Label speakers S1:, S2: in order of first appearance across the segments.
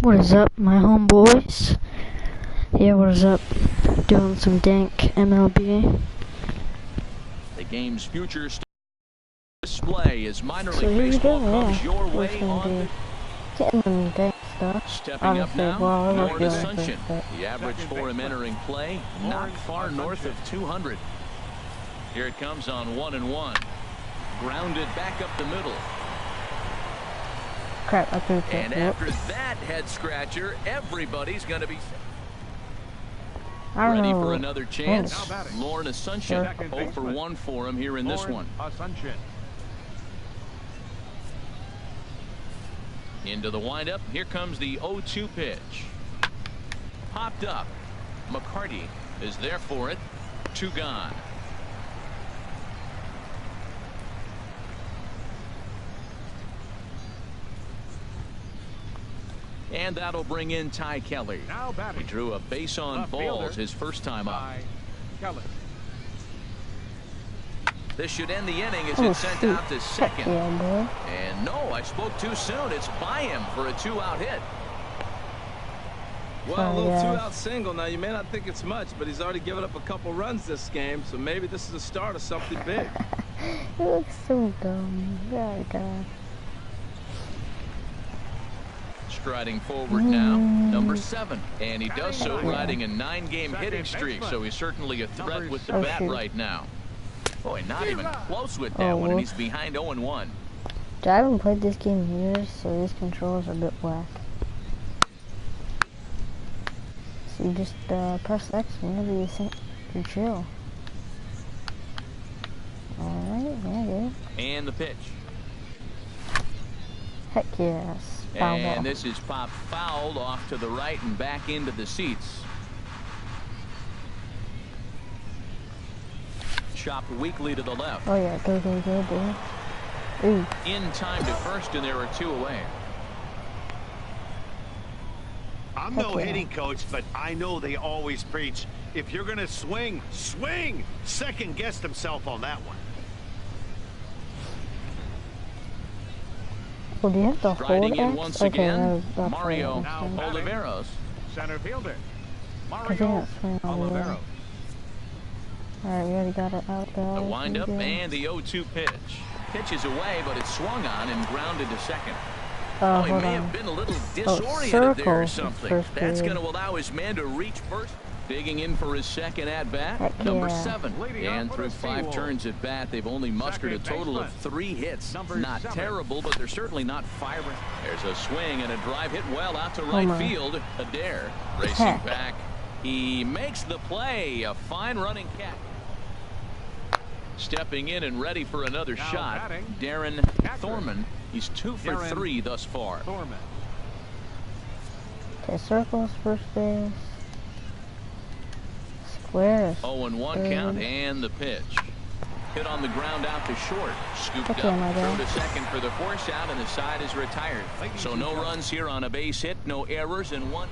S1: What is up, my homeboys? Yeah, what is up? Doing some dank MLB.
S2: The game's future display as minor league baseball comes your way on.
S1: Getting them dank stuff.
S2: Stepping up now, Lauren Assumption. The average for him entering play, not far north of 200. Here it comes on 1-1. Grounded back up the middle.
S1: Crap, I threw it.
S2: And after that head scratcher, everybody's going to be ready for another chance. Lauren Assumption, 0 for 1 for him here in this one. Into the windup. Here comes the 0-2 pitch. Popped up. McCarty is there for it. 2 gone. And that'll bring in Ty Kelly. He drew a base on balls his first time up. This should end the inning as it's sent out to second. And no, I spoke too soon. It's by him for a 2-out hit.
S3: Well, a little 2-out single. Now, you may not think it's much, but he's already given up a couple runs this game, so maybe this is the start of something big.
S1: He looks so dumb. God.
S2: Striding forward now, number 7, and he does so riding a 9-game hitting streak, so he's certainly a threat with the bat right now. Boy, not even close with that one, and he's behind 0-1.
S1: I haven't played this game in years, so these controls are a bit whack. So you just press X whenever you think you're chill. Alright, yeah, good.
S2: And the pitch.
S1: Heck yes.
S2: And this is popped fouled off to the right and back into the seats. Chopped weakly to the left.
S1: Oh yeah, go, boy. Ooh.
S2: In time to first, and there are 2 away.
S4: I'm no hitting coach, but I know they always preach, if you're gonna swing, swing! Second guessed himself on that one.
S1: Well, do you have to
S2: Striding
S1: hold
S2: in once again, Mario Oliveros.
S5: Center fielder,
S1: Mario
S5: Oliveros.
S1: Alright, we already got it out, guys.
S2: The windup and the 0-2 pitch. Pitch is away, but it's swung on and grounded to second. Oh, he may have been a little disoriented there or something. That's going to allow his man to reach first. Digging in for his second at-bat, number 7. And through 5 turns at bat, they've only mustered a total of 3 hits. Not terrible, but they're certainly not firing. There's a swing and a drive hit well out to right field. Adair racing back. He makes the play. A fine running cat. Stepping in and ready for another shot, Darren Thorman. He's 2 for 3 thus far.
S1: Okay, circles, first base. Squares.
S2: 0-1 count and the pitch. Hit on the ground out to short. Scooped up. Throw to second for the force out, and the side is retired. So no runs here on a base hit, no errors, and 1.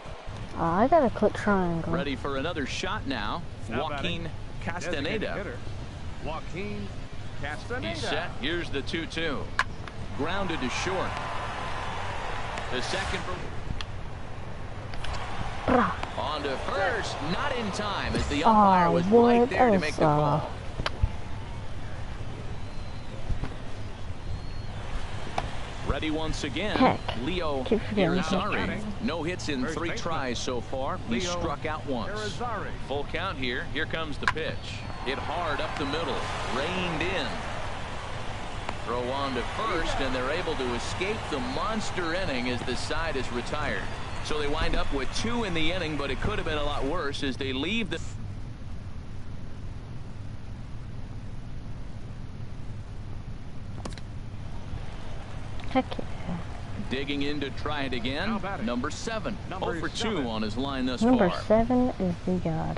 S1: I gotta click triangle.
S2: Ready for another shot now. Joaquin Castaneda.
S5: Joaquin Castaneda.
S2: He's set. Here's the 2-2. Grounded to short. The second for. On to first, not in time as the umpire was right there to make the call. Ready once again, Leo Irizarry. No hits in 3 tries so far. He struck out once. Full count here. Here comes the pitch. Hit hard up the middle. Reined in. Throw on to first, and they're able to escape the monster inning as the side is retired. So they wind up with 2 in the inning, but it could have been a lot worse as they leave the.
S1: Heck yeah.
S2: Digging in to try it again. Number 7. 0 for 2 on his line thus
S1: Number
S2: far.
S1: 7 is the god.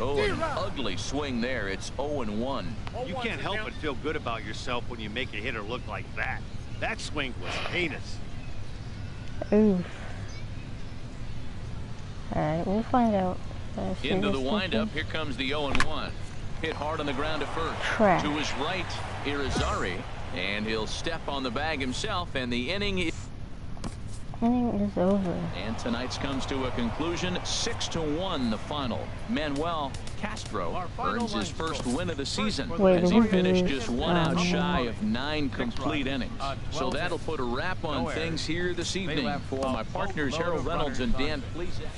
S2: Oh, an ugly swing there. It's 0-1.
S4: You can't help but feel good about yourself when you make a hitter look like that. That swing was heinous.
S1: Oof. Alright, we'll find out.
S2: Into the windup. Here comes the 0-1. Hit hard on the ground to first. To his right, Irizarry. And he'll step on the bag himself, and the inning is.
S1: inning is over.
S2: And tonight's comes to a conclusion, 6-1 the final. Manuel Castro earns his first win of the season as he finished just 1 out shy of 9 complete innings. So that'll put a wrap on things here this evening. For my partners Harold Reynolds and Dan Pleasant.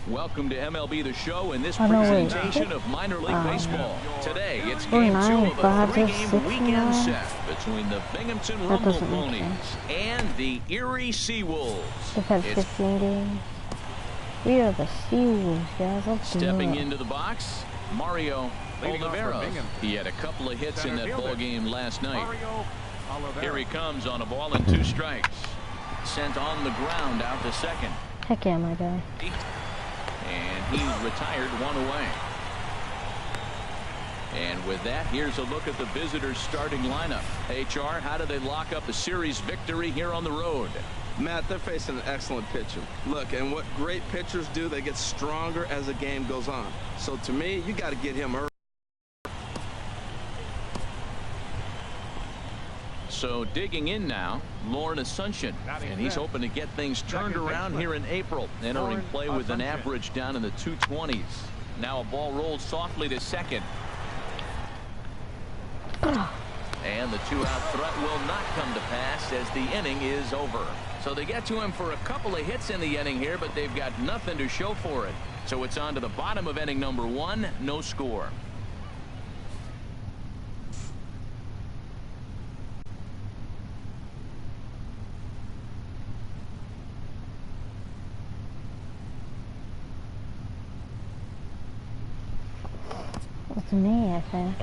S2: Welcome to MLB The Show in this presentation of minor league baseball. Today, it's game 2 of a 3-game weekend set between the Binghamton Rumble Ponies and the Erie Seawolves.
S1: They've had 15 games. We are the Seawolves, guys. Let's do it.
S2: Stepping into the box, Mario Oliveros. He had a couple of hits in that ball game last night. Here he comes on a ball and 2 strikes. Sent on the ground out to second.
S1: Heck yeah, my guy.
S2: And he's retired 1 away. And with that, here's a look at the visitors' starting lineup. HR, how do they lock up a series victory here on the road?
S3: Matt, they're facing an excellent pitcher. Look, and what great pitchers do, they get stronger as the game goes on. So to me, you got to get him early.
S2: So digging in now, Lauren Asuncion, and he's hoping to get things turned around here in April. Entering play with an average down in the 220s. Now a ball rolls softly to second. And the 2-out threat will not come to pass as the inning is over. So they get to him for a couple of hits in the inning here, but they've got nothing to show for it. So it's on to the bottom of inning number 1, no score.
S1: It's me, I think.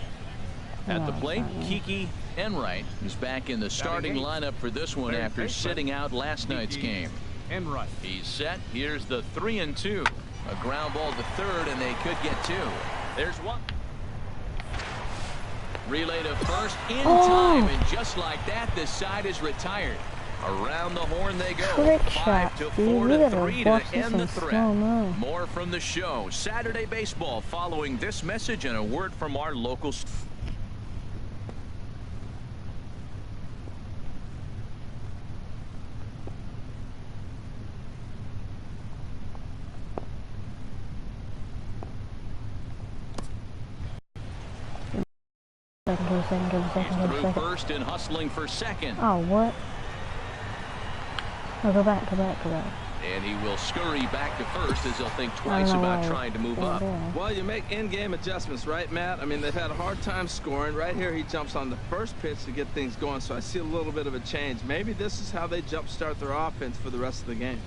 S2: At the plate, Kiki Enright is back in the starting lineup for this one after sitting out last night's game.
S5: Enright.
S2: He's set. Here's the 3-2. A ground ball to third, and they could get 2. There's one. Relay to first in time, and just like that, this side is retired. Around the horn they go. 5-4-3 to end the threat. More from the show. Saturday baseball following this message and a word from our local. Through first and hustling for second.
S1: Oh, what? Oh, go back.
S2: And he will scurry back to first as he'll think twice about trying to move up.
S3: Well, you make in-game adjustments, right, Matt? I mean, they've had a hard time scoring. Right here, he jumps on the first pitch to get things going, so I see a little bit of a change. Maybe this is how they jumpstart their offense for the rest of the game.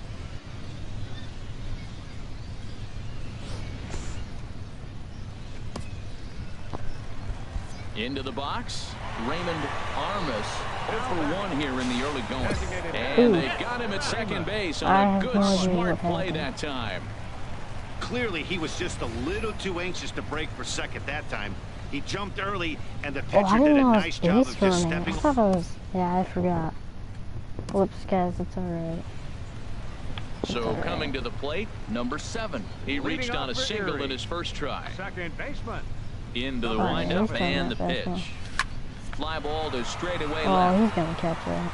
S2: Into the box, Raymond Armas 0 for 1 here in the early going. And they got him at second base on a good, smart play that time.
S4: Clearly, he was just a little too anxious to break for second that time. He jumped early, and the pitcher did a nice job of just stepping.
S1: I thought it was, yeah, I forgot. Whoops, guys, it's alright.
S2: So coming to the plate, number 7. He reached on a single in his first try.
S5: Second baseman.
S2: Into the windup and the pitch. Fly ball to straightaway left.
S1: Oh, he's gonna catch that.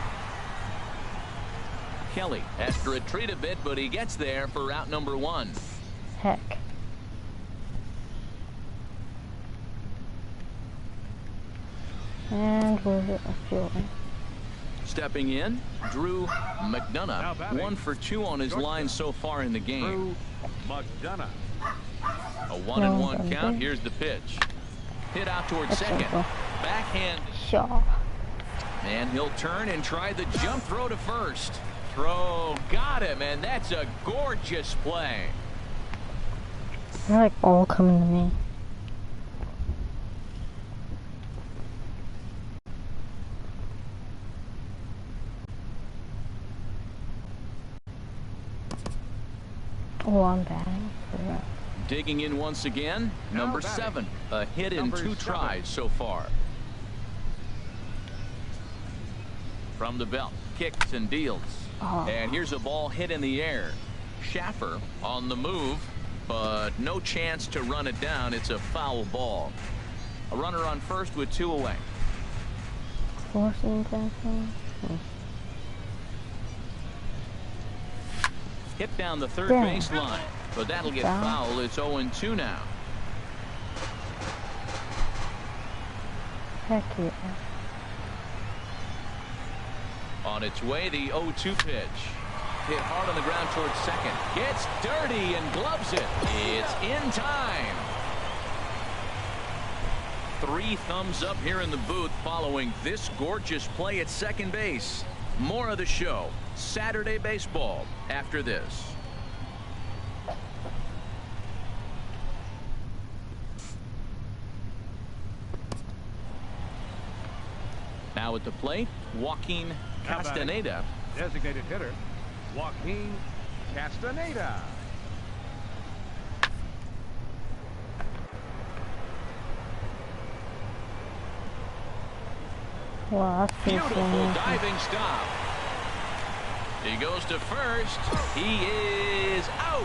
S2: Kelly has to retreat a bit, but he gets there for out number 1.
S1: Heck. And we're fielding.
S2: Stepping in, Drew McDonough, 1 for 2 on his line so far in the game.
S5: Drew McDonough.
S2: A 1-1 count. Here's the pitch. Hit out towards second. Backhand.
S1: Shaw.
S2: And he'll turn and try the jump throw to first. Throw got him, and that's a gorgeous play.
S1: They're like all coming to me. Oh, I'm batting.
S2: Digging in once again, number 7. A hit in 2 tries so far. From the belt, kicks and deals. And here's a ball hit in the air. Schaffer on the move, but no chance to run it down. It's a foul ball. A runner on first with 2 away.
S1: Forcing tackle.
S2: Hit down the third
S1: Damn.
S2: baseline, but that'll get
S1: Foul.
S2: fouled. It's 0-2 now.
S1: Heck yeah.
S2: On its way, the 0-2 pitch. Hit hard on the ground towards second. Gets dirty and gloves it. It's in time. 3 thumbs up here in the booth following this gorgeous play at second base. More of the show, Saturday Baseball, after this. Now at the plate, Joaquin Castaneda.
S5: Designated hitter, Joaquin Castaneda.
S1: Wow, that's
S2: Beautiful
S1: beautiful.
S2: diving stop. He goes to first. He is out.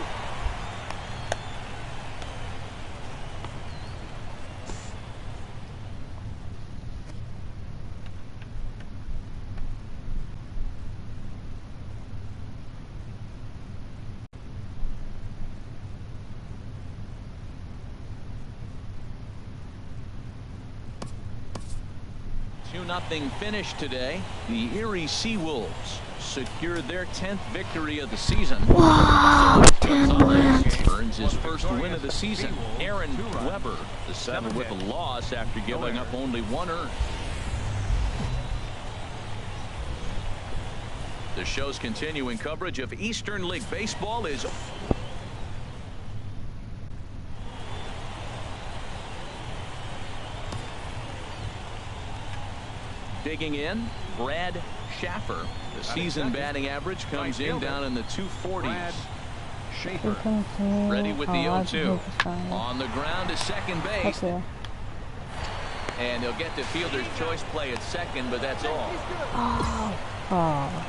S2: Nothing finish today. The Erie Seawolves secured their 10th victory of the season.
S1: Wow, 10 wins.
S2: Earns his first win of the season. Aaron Weber, the 7th with a loss after giving up only 1 earned. The show's continuing coverage of Eastern League Baseball is digging in, Brad Schaffer. The season batting average comes in down in the 240s. Ready with the 0-2. On the ground to second base.
S1: Okay.
S2: And he'll get the fielder's choice play at second, but that's all.
S1: Oh.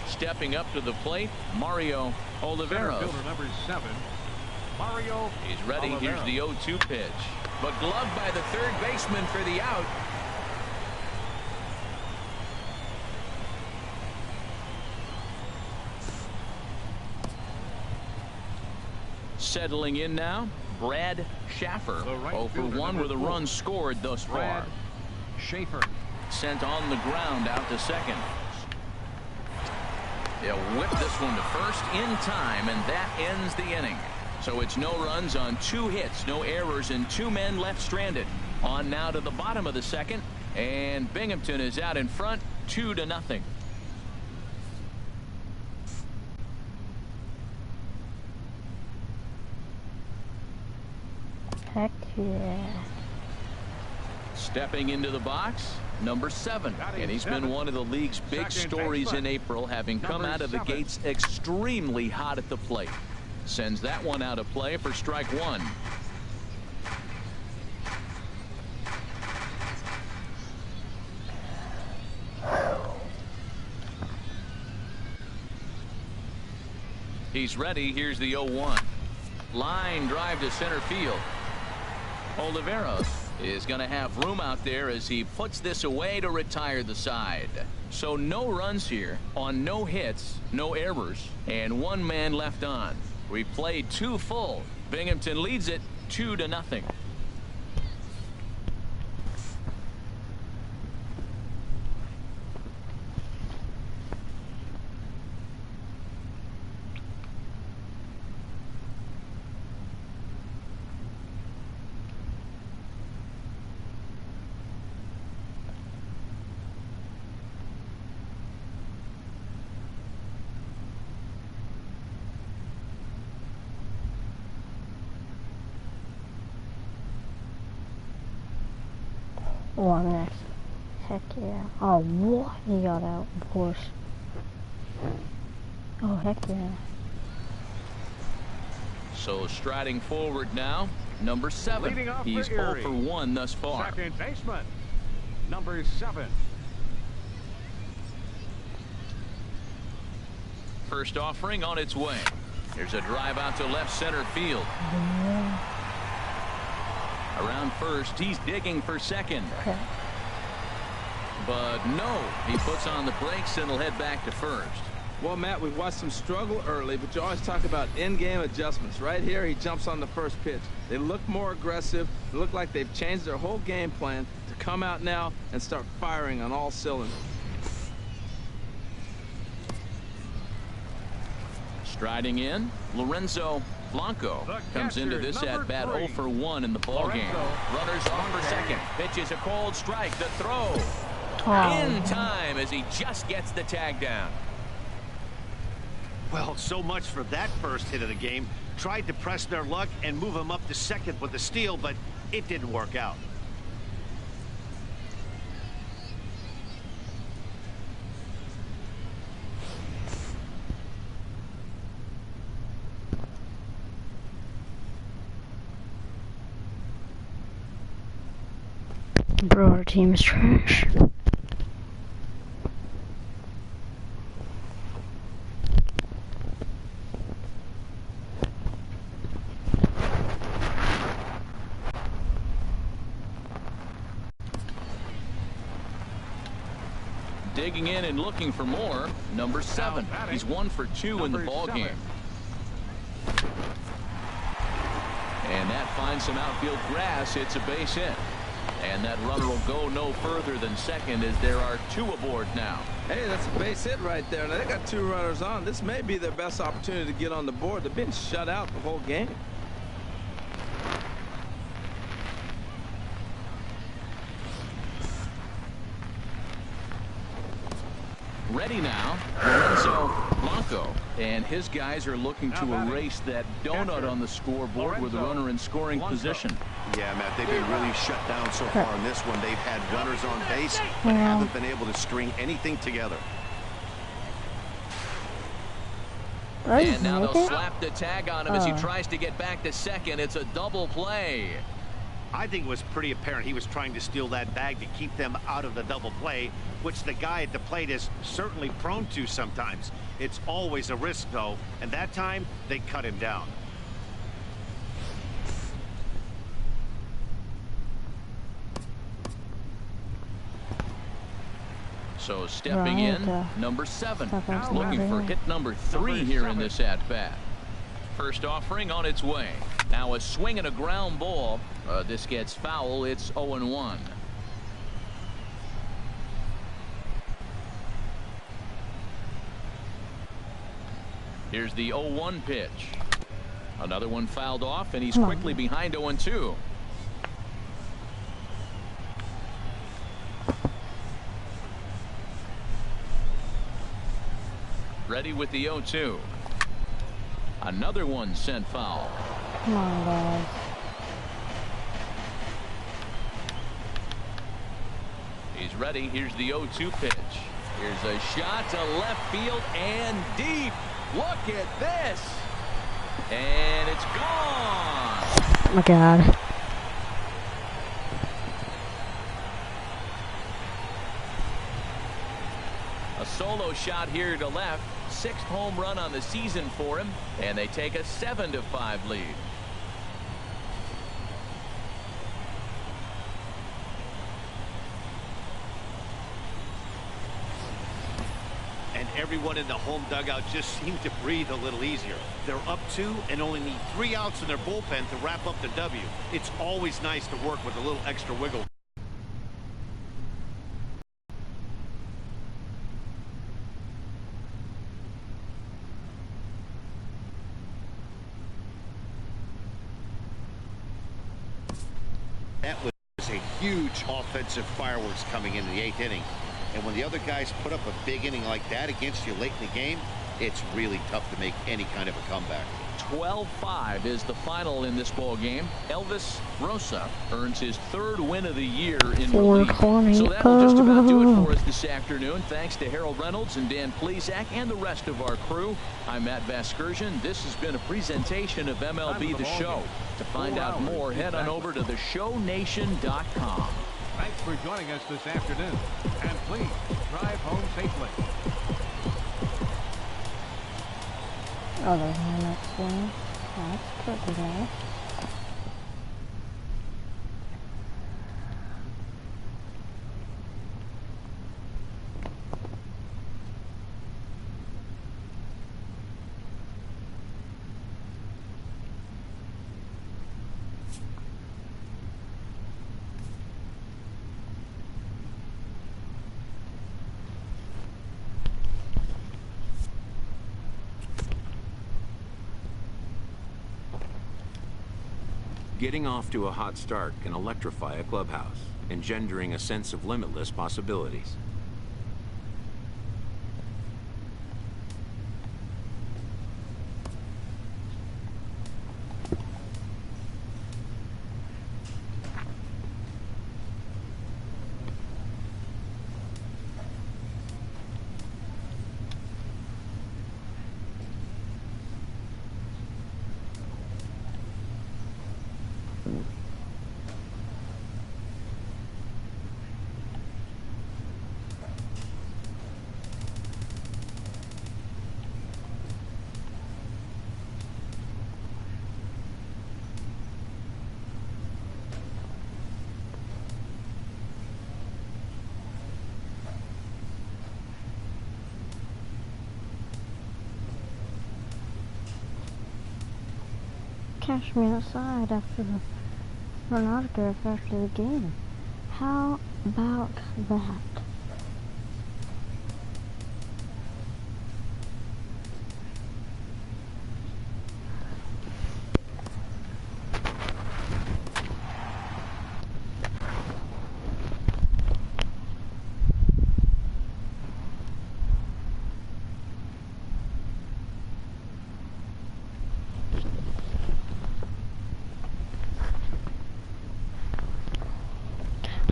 S2: Stepping up to the plate, Mario Oliveros.
S5: Fielder number 7, Mario.
S2: He's ready.
S5: Oliveros.
S2: Here's the 0-2 pitch. But gloved by the third baseman for the out. Settling in now, Brad Schaffer. 0 for 1 with a run scored thus far.
S5: Brad Schaffer.
S2: Sent on the ground out to second. They'll whip this one to first in time, and that ends the inning. So it's no runs on 2 hits, no errors, and 2 men left stranded. On now to the bottom of the second, and Binghamton is out in front, 2-0.
S1: Heck yeah.
S2: Stepping into the box, number 7. And he's been one of the league's big stories in April, having come out of the gates extremely hot at the plate. Sends that one out of play for strike 1. He's ready. Here's the 0-1. Line drive to center field. Oliveros is going to have room out there as he puts this away to retire the side. So no runs here on no hits, no errors, and 1 man left on. We played 2 full. Binghamton leads it 2-0.
S1: One next. Heck yeah. Oh, what? He got out, of course. Oh, heck yeah.
S2: So striding forward now, number 7. He's 0 for 1 thus far.
S5: Second baseman, number 7.
S2: First offering on its way. Here's a drive out to left center field. Around first, he's digging for second. But no, he puts on the brakes and will head back to first.
S3: Well, Matt, we've watched him struggle early, but you always talk about in-game adjustments. Right here, he jumps on the first pitch. They look more aggressive. They look like they've changed their whole game plan to come out now and start firing on all cylinders.
S2: Striding in, Lorenzo Blanco comes into this at-bat 0 for 1 in the ballgame. Runners off for second. Pitches a cold strike. The throw in time as he just gets the tag down.
S4: Well, so much for that first hit of the game. Tried to press their luck and move him up to second with a steal, but it didn't work out.
S1: Bro, our team is trash.
S2: Digging in and looking for more, number 7. He's 1 for 2 in the ball game. And that finds some outfield grass. It's a base hit. And that runner will go no further than second as there are 2 aboard now.
S3: Hey, that's a base hit right there. Now, they got 2 runners on. This may be their best opportunity to get on the board. They've been shut out the whole game.
S2: Ready now, Lorenzo Blanco, and his guys are looking to erase that donut on the scoreboard with the runner in scoring position.
S4: Yeah, Matt, they've been really shut down so far in this one. They've had runners on base, but haven't been able to string anything together.
S2: And now they'll slap the tag on him as he tries to get back to second. It's a double play.
S4: I think it was pretty apparent he was trying to steal that bag to keep them out of the double play, which the guy at the plate is certainly prone to sometimes. It's always a risk, though, and that time they cut him down.
S2: So stepping in, number 7, looking for hit number 3 here in this at-bat. First offering on its way. Now a swing and a ground ball. This gets foul. It's 0-1. Here's the 0-1 pitch. Another one fouled off, and he's quickly behind 0-2. Ready with the 0-2. Another one sent foul.
S1: Come on, guys.
S2: He's ready. Here's the 0-2 pitch. Here's a shot to left field and deep. Look at this. And it's gone.
S1: Oh my God.
S2: A solo shot here to left. 6th home run on the season for him, and they take a 7-5 lead.
S4: And everyone in the home dugout just seemed to breathe a little easier. They're up 2 and only need 3 outs in their bullpen to wrap up the W. It's always nice to work with a little extra wiggle. That was a huge offensive fireworks coming into the 8th inning. And when the other guys put up a big inning like that against you late in the game, it's really tough to make any kind of a comeback.
S2: 12-5 is the final in this ball game. Elvis Rosa earns his 3rd win of the year in relief. So that'll just about do it for us this afternoon. Thanks to Harold Reynolds and Dan Plesac and the rest of our crew. I'm Matt Vasgersian. This has been a presentation of MLB The Show. To find out more, head on over to theshownation.com.
S5: Thanks for joining us this afternoon. And please drive home safely.
S1: Oh, there's my next one. That's pretty nice.
S6: Getting off to a hot start can electrify a clubhouse, engendering a sense of limitless possibilities. Cash me outside after the run autograph after the game. How about that?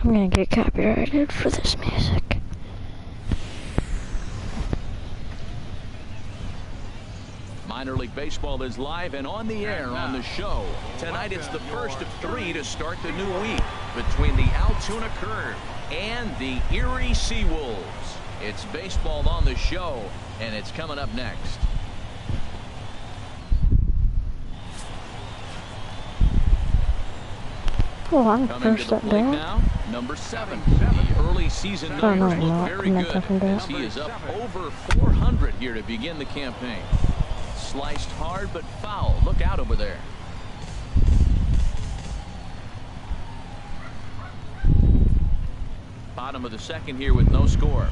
S6: I'm gonna get copyrighted for this music.
S2: Minor League Baseball is live and on the air on the show. Tonight it's the first of 3 to start the new week between the Altoona Curve and the Erie Seawolves. It's baseball on the show, and it's coming up next.
S1: Oh, I'm
S2: Coming
S1: first
S2: to the
S1: up
S2: plate
S1: there.
S2: now, number 7. The early season numbers look very good as he is up over 400 here to begin the campaign. Sliced hard but foul. Look out over there. Bottom of the 2nd here with no score.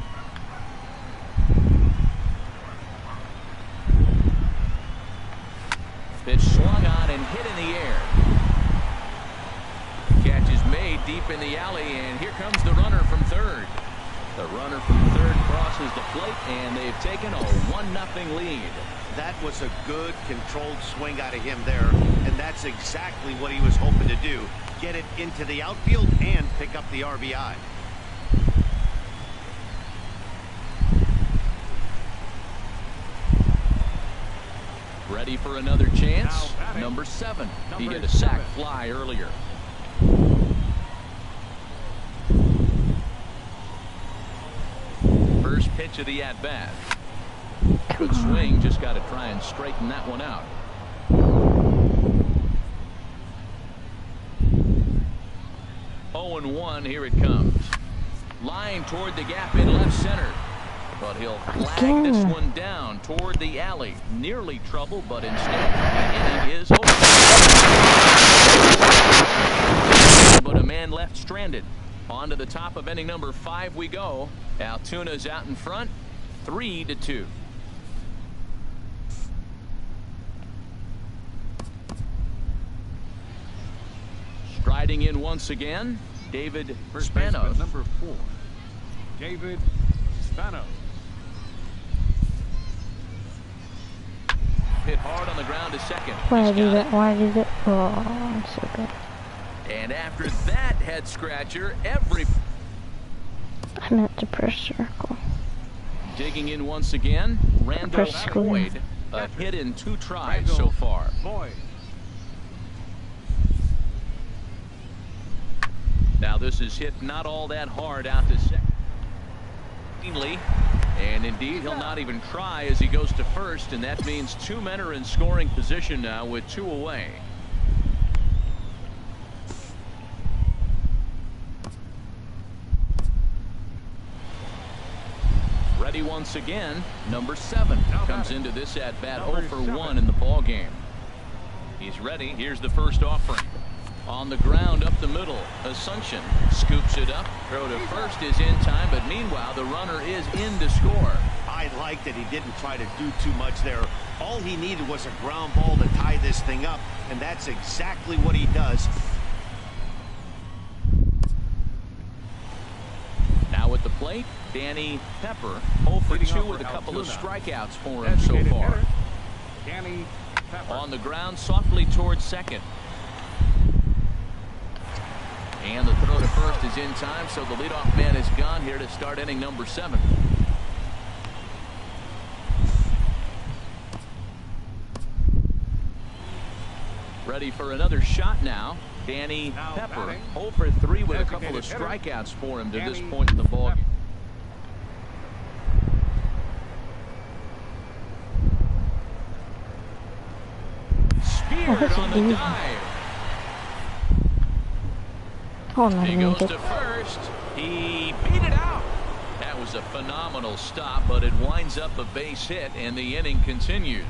S2: Pitch swung on and hit in the air. Catch is made deep in the alley, and here comes the runner from 3rd. The runner from 3rd crosses the plate, and they've taken a 1-0 lead.
S4: That was a good controlled swing out of him there, and that's exactly what he was hoping to do. Get it into the outfield and pick up the RBI.
S2: Ready for another chance. Number 7. He hit a sac fly earlier. First pitch of the at-bat. Good swing. Just got to try and straighten that one out. Oh, 0-1. Here it comes. Line toward the gap in left center. But he'll flag this one down toward the alley. Nearly trouble, but instead the inning is over. But a man left stranded. On to the top of inning number 5 we go. Altoona's out in front, 3-2. Striding in once again, David Spanos.
S5: Number 4, David Spanos.
S2: hit hard on the ground to second.
S6: Why did it? Why did it? Oh, so good.
S2: And after that head scratcher,
S6: I meant to press circle.
S2: Digging in once again, Randall Boyd. A hit in 2 tries so far. Now this is hit not all that hard out to second. And indeed, he'll not even try as he goes to first, and that means 2 men are in scoring position now with 2 away. Ready once again, number 7 comes into this at bat 0 for 1 in the ball game. He's ready. Here's the first offering. On the ground up the middle, Asuncion scoops it up. Throw to first is in time, but meanwhile the runner is in to score.
S4: I like that he didn't try to do too much there. All he needed was a ground ball to tie this thing up, and that's exactly what he does.
S2: Now at the plate, Danny Pepper, 0 for 2 with a couple of strikeouts for him so far. On the ground, softly towards second. And the throw to first is in time, so the leadoff man is gone here to start inning number 7. Ready for another shot now. Danny Pepper, 0 for 3 with a couple of strikeouts for him to this point in the ball game. Speared on the dive. He goes to first. He beat it out. That was a phenomenal stop, but it winds up a base hit, and the inning continues.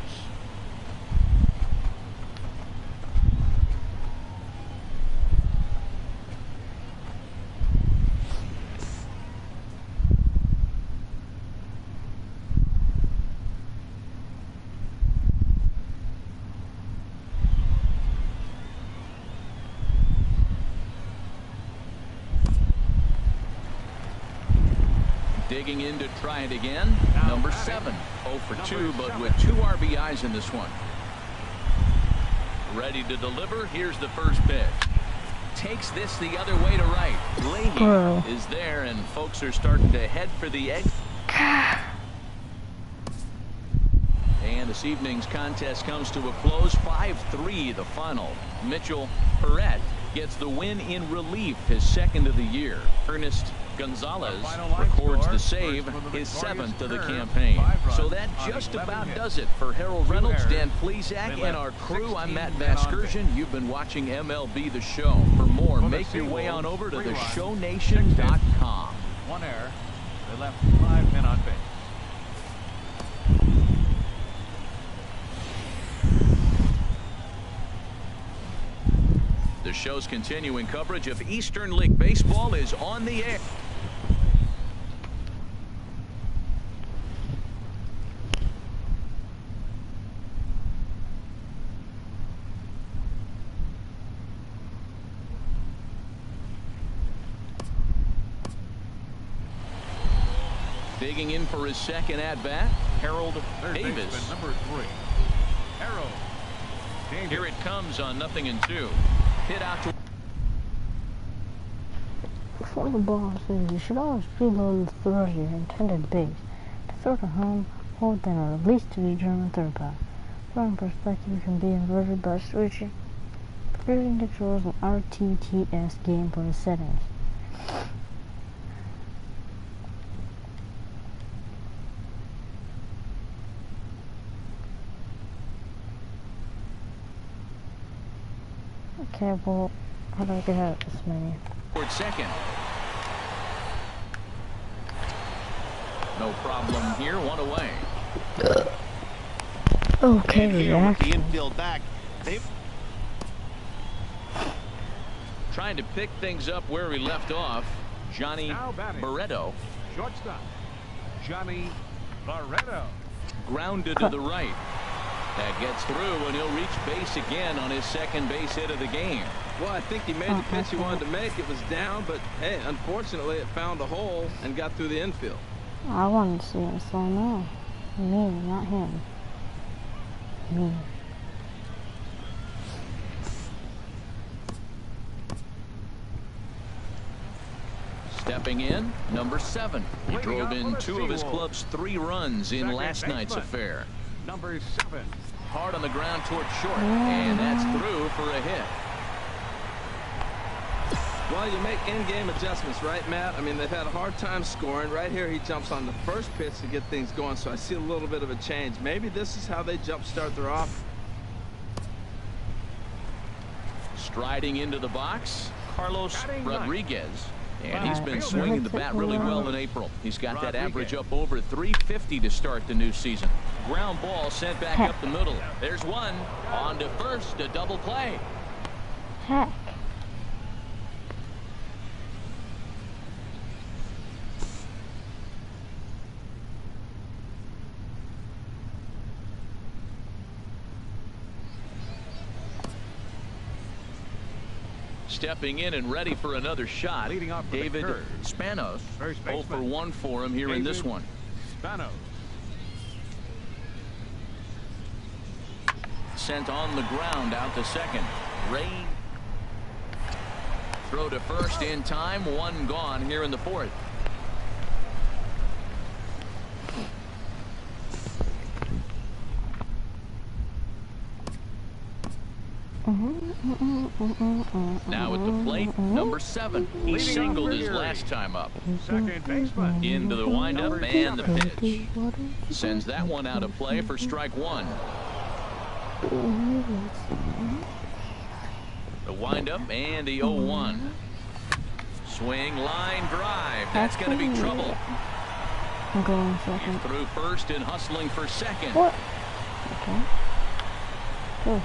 S2: Digging in to try it again. Number 7, 0 for 2, but with 2 RBIs in this one. Ready to deliver. Here's the first pitch. Takes this the other way to right. Leahy is there, and folks are starting to head for the egg. And this evening's contest comes to a close. 5-3 the final. Mitchell Perret gets the win in relief, his 2nd of the year. Ernest Gonzalez records the save, his 7th of the campaign. So that just about does it for Harold Reynolds, Dan Plesac, and our crew. I'm Matt Vasgersian. You've been watching MLB The Show. For more, make your way on over to theshownation.com.
S5: 1 error. They left 5 men on base.
S2: The show's continuing coverage of Eastern League Baseball is on the air. Digging in for his 2nd at-bat, Harold Davis.
S5: Number 3, Harold Davis.
S2: Here it comes on 0-2. Hit out to
S6: Before the ball says you should always preload the throw to your intended base. To throw to home, hold then or release to the German third pass. Throwing perspective can be inverted by switching controls and RTTS gameplay settings. Okay, well, how do I get out of this menu?
S2: Toward second. No problem here, 1 away.
S6: Okay,
S4: with the infield back.
S2: Trying to pick things up where we left off. Johnny Barreto.
S5: Shortstop, Johnny Barreto.
S2: Grounded to the right. That gets through, and he'll reach base again on his 2nd base hit of the game.
S3: Well, I think he made the pitch he wanted to make. It was down, but hey, unfortunately, it found a hole and got through the infield.
S6: I wanted to see him slow now. Me, not him. me.
S2: Stepping in, number 7. He drove in 2 of his club's 3 runs in last night's affair.
S5: Number 7.
S2: Hard on the ground toward short, and that's through for a hit.
S3: Well, you make in-game adjustments, right, Matt? I mean, they've had a hard time scoring. Right here, he jumps on the first pitch to get things going, so I see a little bit of a change. Maybe this is how they jumpstart their offense.
S2: Striding into the box, Carlos Rodriguez. And he's been swinging the bat really well in April. He's got that average up over 350 to start the new season. Ground ball sent back up the middle. There's one. On to first, a double play.
S6: Heck.
S2: Stepping in and ready for another shot,
S5: Leading off
S2: David Spanos. 0 for 1 for him here in this one.
S5: Spanos.
S2: Sent on the ground out to second. Rain. Throw to first in time. 1 gone here in the 4th. Now at the plate, number 7. He singled his last time up.
S5: Second baseman.
S2: Into the windup and the pitch. Sends that one out of play for strike 1. The windup and the 0-1. Swing, line, drive. That's going to be trouble.
S6: I'm going second.
S2: He's through first and hustling for second.
S6: What? Okay. Oh,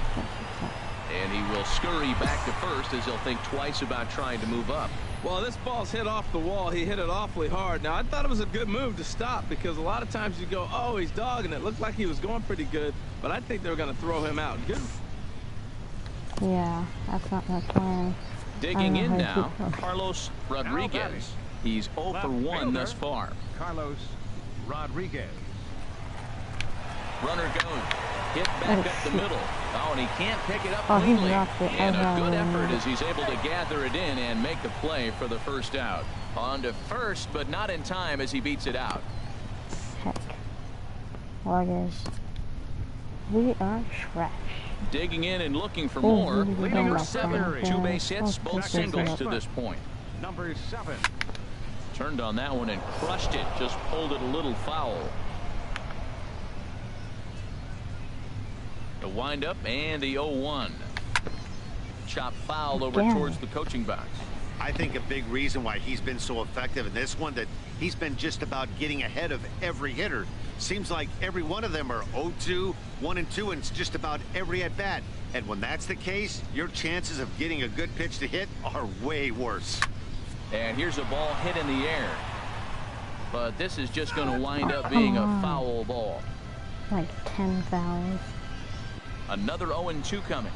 S2: And he will scurry back to first as he'll think twice about trying to move up.
S3: Well, this ball's hit off the wall. He hit it awfully hard. Now, I thought it was a good move to stop because a lot of times you go, oh, he's dogging it. Looked like he was going pretty good, but I think they were going to throw him out. Good.
S6: yeah, that's not my plan.
S2: Digging in now, Carlos Rodriguez. He's 0 for 1 thus far.
S5: Carlos Rodriguez.
S2: Runner goes. Hit back up the middle. Oh, and he can't pick it up
S6: Oh, he
S2: cleanly.
S6: dropped it.
S2: And a good effort as he's able to gather it in and make the play for the first out. On to first, but not in time as he beats it out.
S6: Heck. Well, I guess we are trash.
S2: Digging in and looking for more. Number 7, 2 base hits, both
S6: this
S2: singles
S6: is
S2: to this point.
S5: Number 7.
S2: Turned on that one and crushed it. Just pulled it a little foul. The windup and the 0-1. Chop foul over towards the coaching box.
S4: I think a big reason why he's been so effective in this one that he's been just about getting ahead of every hitter. Seems like every one of them are 0-2, 1-2, and it's just about every at bat. And when that's the case, your chances of getting a good pitch to hit are way worse.
S2: And here's a ball hit in the air. But this is just going to wind up being a foul ball.
S6: Like 10 fouls.
S2: Another 0-2 coming.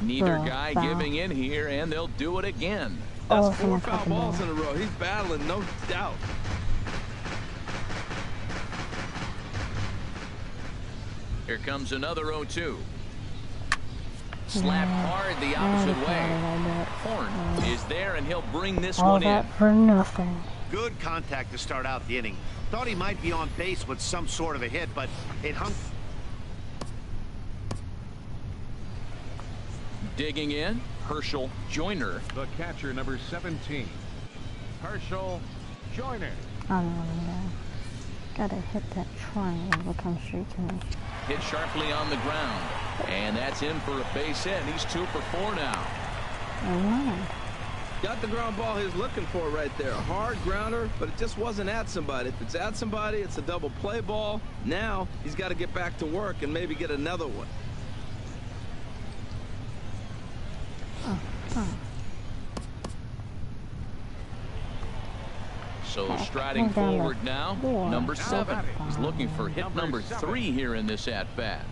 S2: Neither guy giving in here, and they'll do it again.
S3: That's 4 foul balls in a row. He's battling, no doubt.
S2: Here comes another 0-2. Slap hard the opposite way. Horn is there, and he'll bring this one in.
S6: All that for nothing.
S4: Good contact to start out the inning. Thought he might be on base with some sort of a hit, but it hung.
S2: Digging in, Herschel Joyner.
S5: The catcher, number 17. Herschel Joyner.
S6: I don't know. Gotta hit that triangle that comes straight to me.
S2: Hit sharply on the ground. And that's in for a base hit. He's 2 for 4 now.
S6: Never mind.
S3: Got the ground ball he was looking for right there. A hard grounder, but it just wasn't at somebody. If it's at somebody, it's a double play ball. Now he's got to get back to work and maybe get another one.
S2: So striding forward now, number 7. He's looking for hit number 3 here in this at-bat.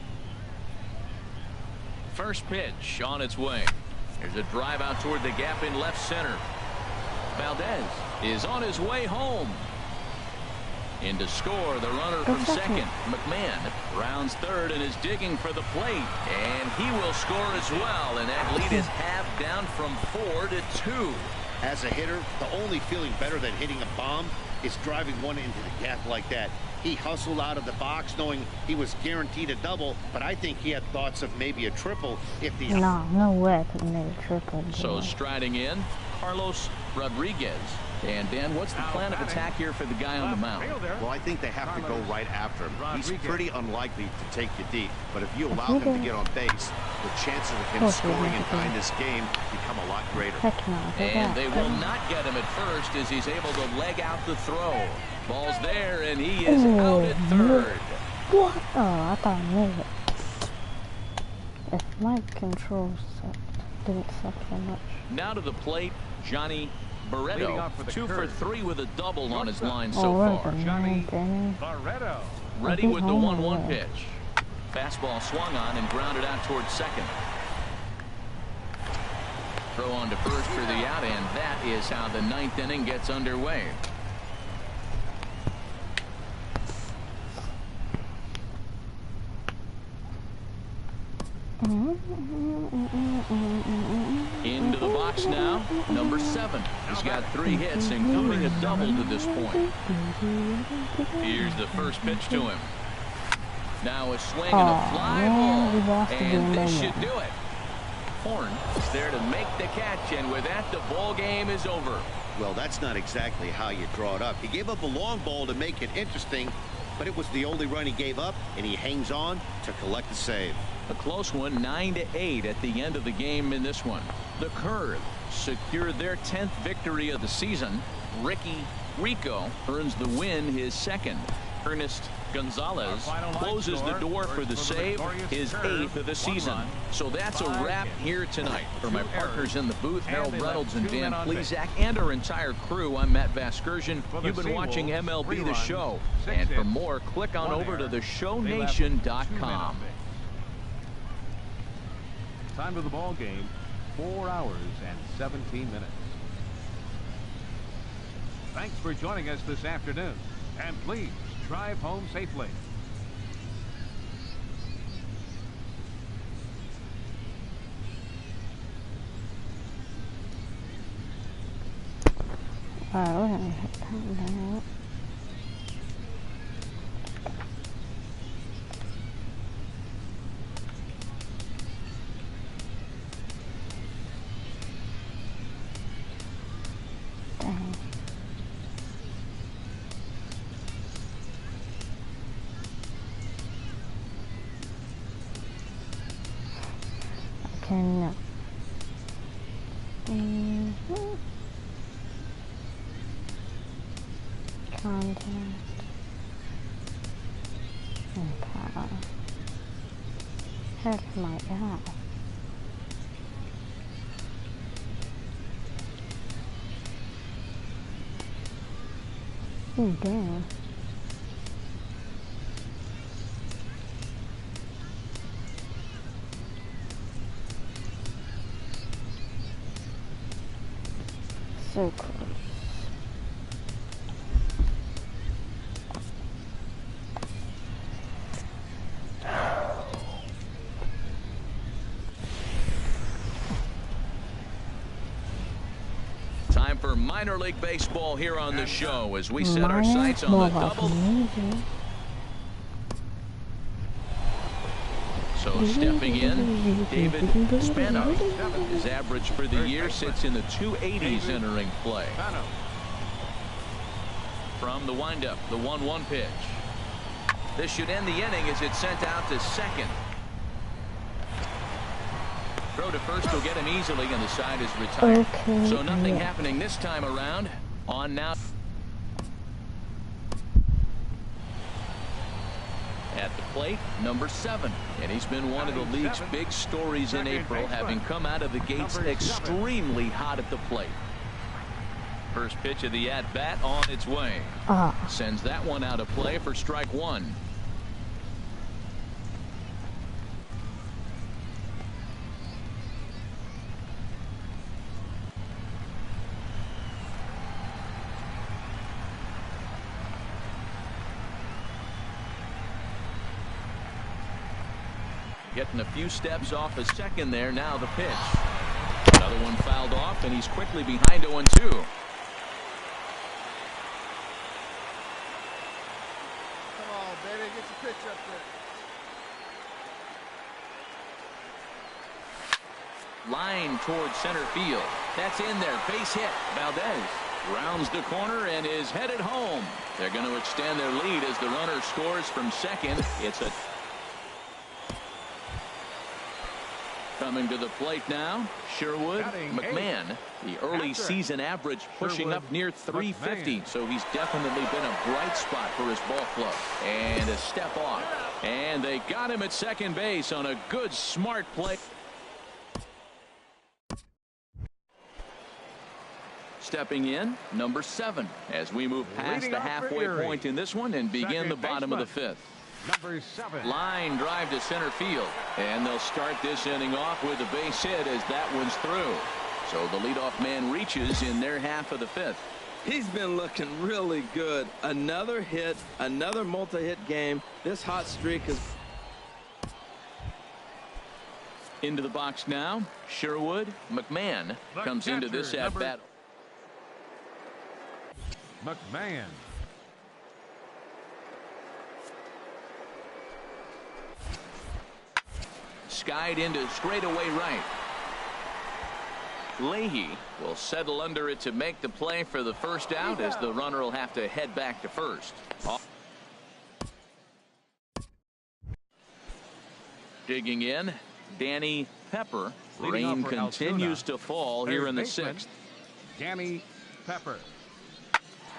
S2: First pitch on its way. There's a drive out toward the gap in left center. Valdez is on his way home. In to score, the runner from second. McMahon rounds third and is digging for the plate. And he will score as well. And that lead is halved down from 4-2.
S4: As a hitter, the only feeling better than hitting a bomb is driving one into the gap like that. He hustled out of the box knowing he was guaranteed a double, but I think he had thoughts of maybe a triple if the...
S6: No way I could have made a triple.
S2: So striding in, Carlos Rodriguez. And Dan, what's the plan of attack here for the guy on the mound?
S4: Well, I think they have to go right after him. He's pretty unlikely to take you deep, but if you allow him to get on base, the chances of him scoring and tying this game become a lot greater.
S2: And they will not get him at first as he's able to leg out the throw. Ball's there, and he is out at third.
S6: What? Oh, I thought I knew it. If my controls didn't suck so much.
S2: Now to the plate, Johnny Barreto, 2 for 3 with a double on his line so far.
S5: Johnny Barreto.
S2: Ready with the 1-1 pitch. Fastball swung on and grounded out towards second. Throw on to first for the out, and that is how the 9th inning gets underway. Into the box now, number 7. He's got 3 hits, including a double to this point. Here's the first pitch to him. Now a swing and a fly ball, and this should do it. Horn is there to make the catch, and with that, the ball game is over.
S4: Well, that's not exactly how you draw it up. He gave up a long ball to make it interesting, but it was the only run he gave up, and he hangs on to collect the save.
S2: A close one, 9-8 at the end of the game in this one. The Curve secured their 10th victory of the season. Rico earns the win, his second. Ernest Gonzalez closes the door for the save, his 8th of the season. So that's a wrap here tonight. For my partners in the booth, Harold Reynolds and Dan Plesac, and our entire crew, I'm Matt Vasgersian. You've been watching MLB The Show. And for more, click on over to theshownation.com.
S5: Time of the ball game, 4 hours and 17 minutes. Thanks for joining us this afternoon, and please drive home safely.
S6: Alright, we're gonna hit that. No. Contact and power. Heck my God. Oh damn. So close.
S2: Time for minor league baseball here on the show as we set our sights on the double. So stepping in, David Spano. His average for the year sits in the 280s entering play. From the windup, the 1-1 pitch. This should end the inning as it's sent out to second. Throw to first will get him easily, and the side is retired. So nothing happening this time around. On now. At the plate, number 7. And he's been one of the league's big stories in April, having come out of the gates extremely hot at the plate. First pitch of the at-bat on its way. Sends that one out of play for strike 1. Getting a few steps off a second there. Now the pitch. Another one fouled off, and he's quickly behind 0-2.
S3: Come on, baby. Get your pitch up there.
S2: Line towards center field. That's in there. Base hit. Valdez rounds the corner and is headed home. They're going to extend their lead as the runner scores from second. It's a coming to the plate now. Sherwood McMahon. The early season average pushing up near 350. So he's definitely been a bright spot for his ball club. And a step off. And they got him at second base on a good, smart play. Stepping in, number 7, as we move past the halfway point in this one and begin the bottom of the 5th.
S5: Number 7.
S2: Line drive to center field, and they'll start this inning off with a base hit as that one's through. So the leadoff man reaches in their half of the 5th.
S3: He's been looking really good. Another hit, another multi-hit game. This hot streak is
S2: into the box now. Sherwood McMahon comes into this at bat.
S5: McMahon.
S2: Skied into straightaway right. Leahy will settle under it to make the play for the first out as the runner will have to head back to first. Digging in, Danny Pepper. Rain continues to fall here in the 6th.
S5: Danny Pepper.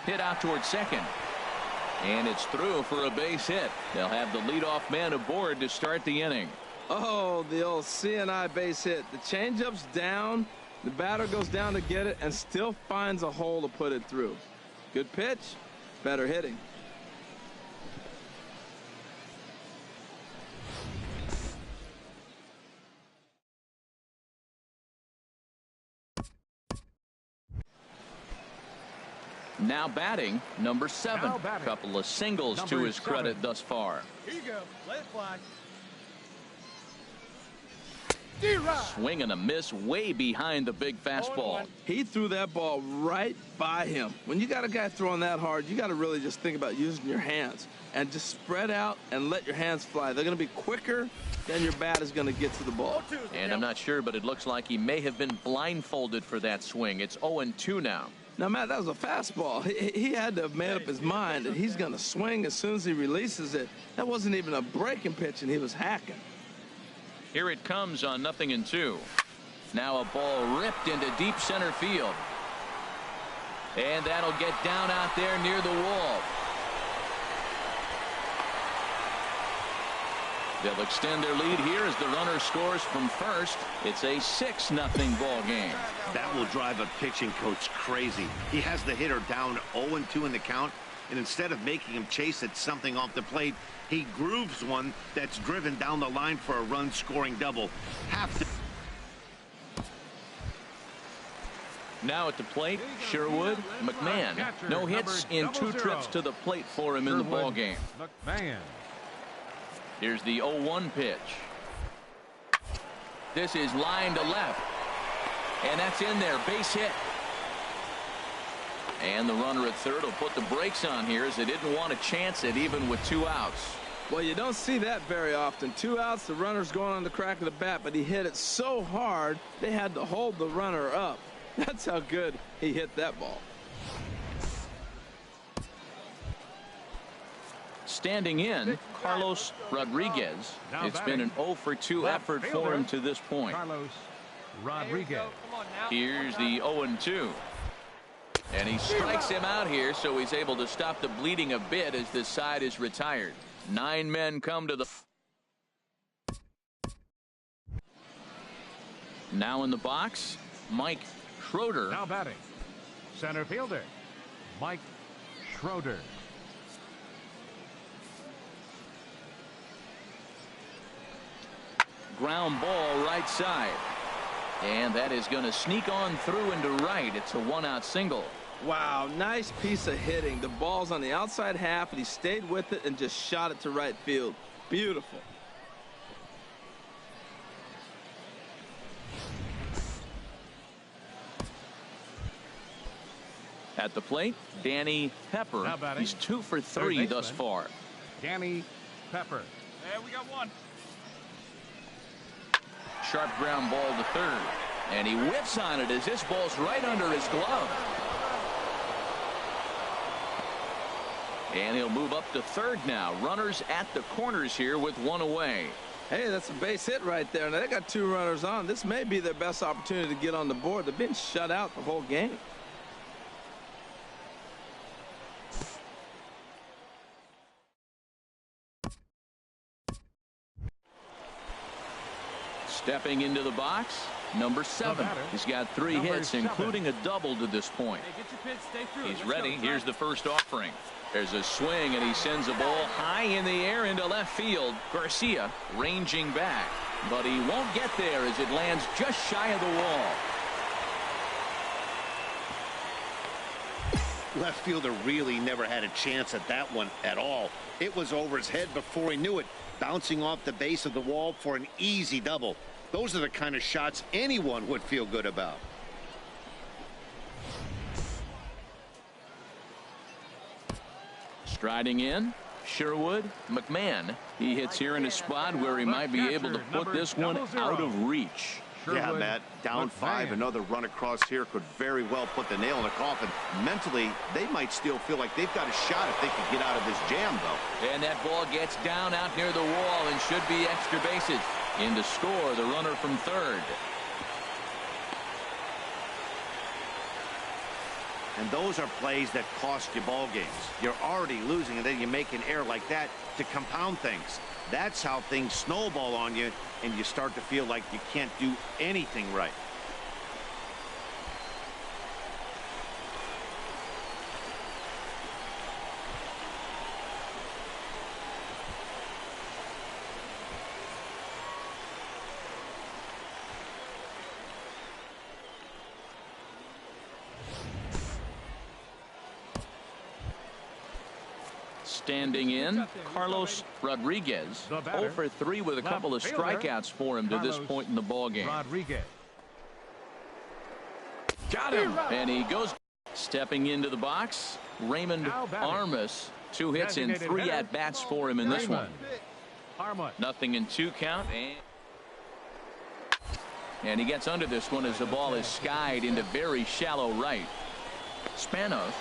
S2: Hit out towards second. And it's through for a base hit. They'll have the leadoff man aboard to start the inning.
S3: Oh, the old CNI base hit. The changeup's down. The batter goes down to get it and still finds a hole to put it through. Good pitch. Better hitting.
S2: Now batting, number 7. Couple of singles
S5: number
S2: to his
S5: 7.
S2: credit thus far.
S3: Here you go. Let it fly.
S2: Swing and a miss way behind the big fastball.
S3: He threw that ball right by him. When you got a guy throwing that hard, you got to really just think about using your hands and just spread out and let your hands fly. They're going to be quicker than your bat is going to get to the ball.
S2: And I'm not sure, but it looks like he may have been blindfolded for that swing. It's 0-2 now.
S3: Now, Matt, that was a fastball. He had to have made up his mind that he's going to swing as soon as he releases it. That wasn't even a breaking pitch, and he was hacking.
S2: Here it comes on 0-2. Now a ball ripped into deep center field. And that'll get down out there near the wall. They'll extend their lead here as the runner scores from first. It's a 6-0 ball game.
S4: That will drive a pitching coach crazy. He has the hitter down 0-2 in the count, and instead of making him chase at something off the plate, he grooves one that's driven down the line for a run-scoring double.
S2: Now at the plate, Sherwood McMahon. No hits in 2 trips to the plate for him in the ball game.
S5: McMahon.
S2: Here's the 0-1 pitch. This is line to left. And that's in there. Base hit. And the runner at third will put the brakes on here as they didn't want to chance it even with 2 outs.
S3: Well, you don't see that very often. 2 outs, the runner's going on the crack of the bat, but he hit it so hard they had to hold the runner up. That's how good he hit that ball.
S2: Standing in, Carlos Rodriguez. It's been an 0-for-2 effort for him to this point.
S5: Carlos Rodriguez.
S2: Here's the 0-2. And he strikes him out here, so he's able to stop the bleeding a bit as this side is retired. 9 men come to the... Now in the box, Mike Schroeder.
S5: Now batting, center fielder, Mike Schroeder.
S2: Ground ball right side. And that is going to sneak on through into right. It's a 1-out single.
S3: Wow, nice piece of hitting. The ball's on the outside half, and he stayed with it and just shot it to right field. Beautiful.
S2: At the plate, Danny Pepper. He's 2 for 3 thus far.
S5: Danny Pepper.
S7: There we got one.
S2: Sharp ground ball to third. And he whiffs on it as this ball's right under his glove. And he'll move up to third now. Runners at the corners here with one away.
S3: Hey, that's a base hit right there. Now they got 2 runners on. This may be their best opportunity to get on the board. They've been shut out the whole game.
S2: Stepping into the box, number 7. He's got 3 hits, including a double to this point.
S7: Hey, get your pitch, stay through.
S2: He's ready. Here's the first offering. There's a swing, and he sends a ball high in the air into left field. Garcia ranging back, but he won't get there as it lands just shy of the wall.
S4: Left fielder really never had a chance at that one at all. It was over his head before he knew it, bouncing off the base of the wall for an easy double. Those are the kind of shots anyone would feel good about.
S2: Striding in, Sherwood McMahon. He hits here in a spot where he might be able to put this one out of reach.
S4: Yeah, Matt, down 5, another run across here could very well put the nail in the coffin. Mentally, they might still feel like they've got a shot if they could get out of this jam, though.
S2: And that ball gets down out near the wall and should be extra bases. In to score, the runner from third.
S4: And those are plays that cost you ball games. You're already losing, and then you make an error like that to compound things. That's how things snowball on you, and you start to feel like you can't do anything right.
S2: Standing in, Carlos Rodriguez, 0 for 3 with a couple of strikeouts for him to this point in the ballgame.
S5: Rodriguez.
S2: Got him. And he goes. Stepping into the box, Raymond Armas. 2 hits and 3 at-bats for him in this one. Nothing in 2 count. And he gets under this one as the ball is skied into very shallow right. Spanos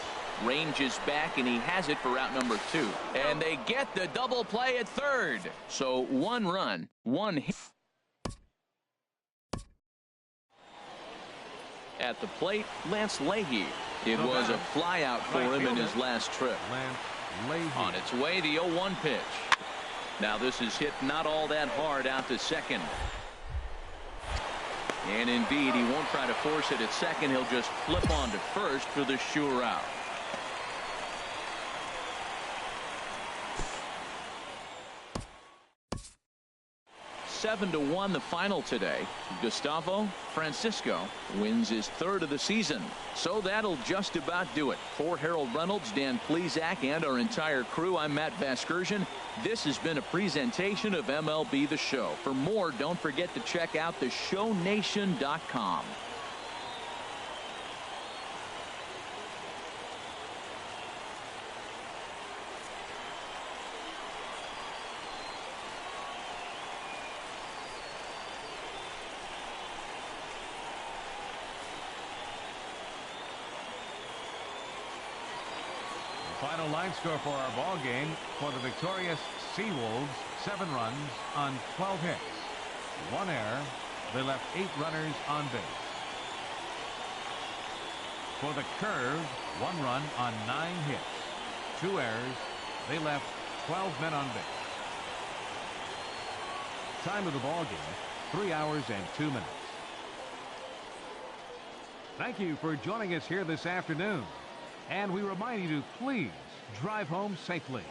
S2: ranges back, and he has it for out number 2. And they get the double play at third. So 1 run, 1 hit. At the plate, Lance Leahy. It was a flyout for him in his last trip. On its way, the 0-1 pitch. Now this is hit not all that hard out to second. And indeed, he won't try to force it at second. He'll just flip on to first for the sure out. 7-1 the final today. Gustavo Francisco wins his 3rd of the season. So that'll just about do it. For Harold Reynolds, Dan Plesac, and our entire crew, I'm Matt Vasgersian. This has been a presentation of MLB The Show. For more, don't forget to check out theshownation.com.
S5: Final line score for our ball game for the victorious Seawolves: 7 runs on 12 hits, 1 error. They left 8 runners on base. For the Curve, 1 run on 9 hits, 2 errors. They left 12 men on base. Time of the ball game, 3 hours and 2 minutes. Thank you for joining us here this afternoon. And we remind you to please drive home safely.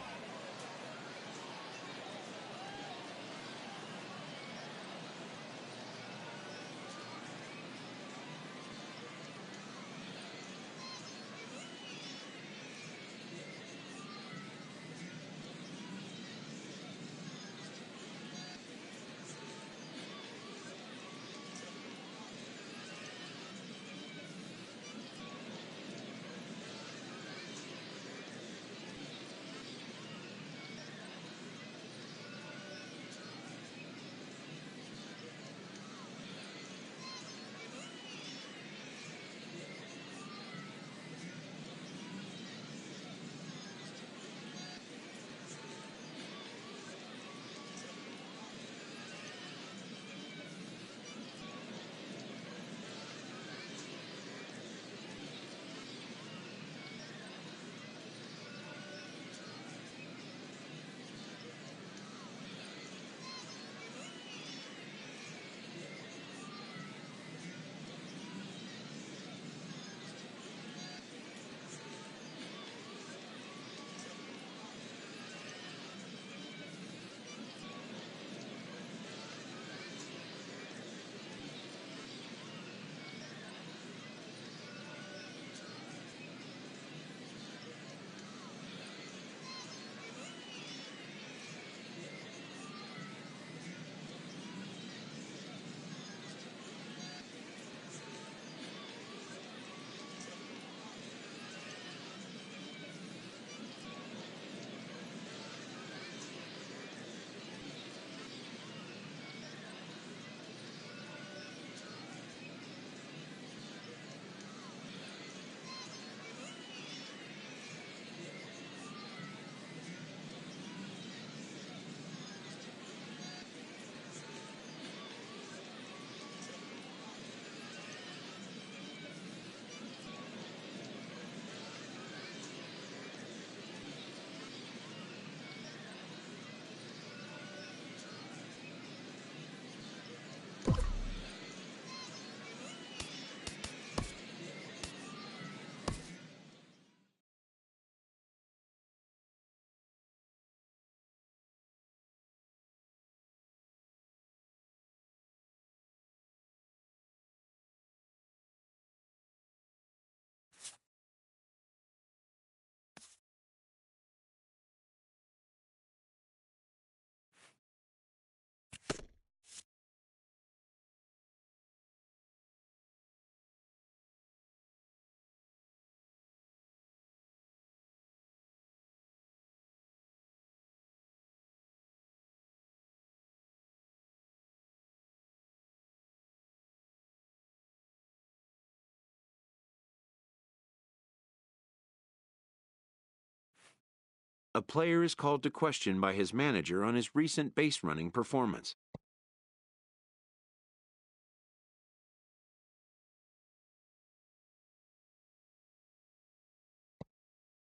S8: a player is called to question by his manager on his recent base running performance.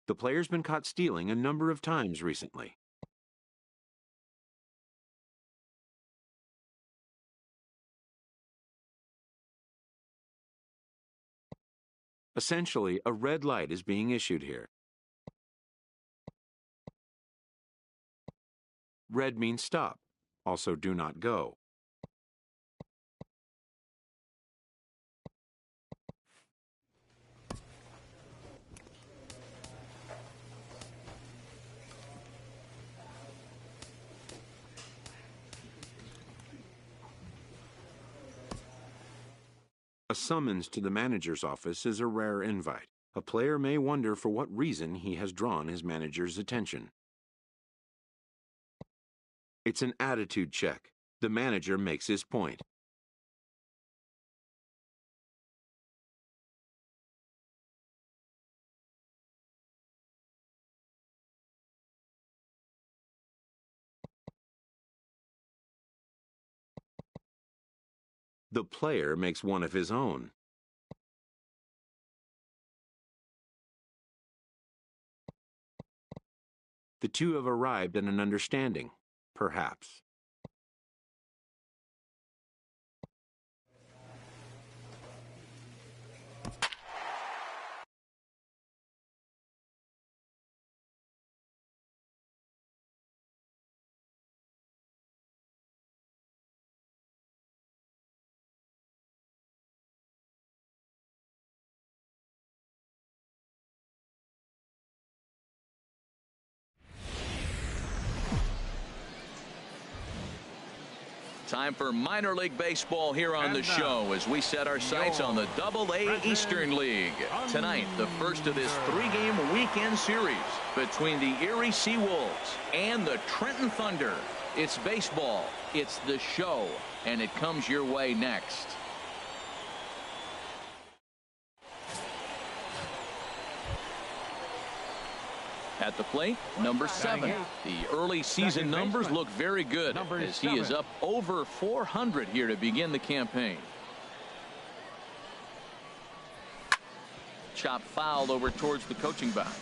S8: The player's been caught stealing a number of times recently. Essentially, a red light is being issued here. Red means stop, also do not go. A summons to the manager's office is a rare invite. A player may wonder for what reason he has drawn his manager's attention. It's an attitude check. The manager makes his point. The player makes one of his own. The two have arrived at an understanding, perhaps.
S2: Time for minor league baseball here on the show as we set our sights on the Double-A Eastern League. Tonight, the first of this three-game weekend series between the Erie Seawolves and the Trenton Thunder. It's baseball, it's the show, and it comes your way next. At the plate, number 7. The early season numbers look very good as he is up over 400 here to begin the campaign. Chop foul over towards the coaching box.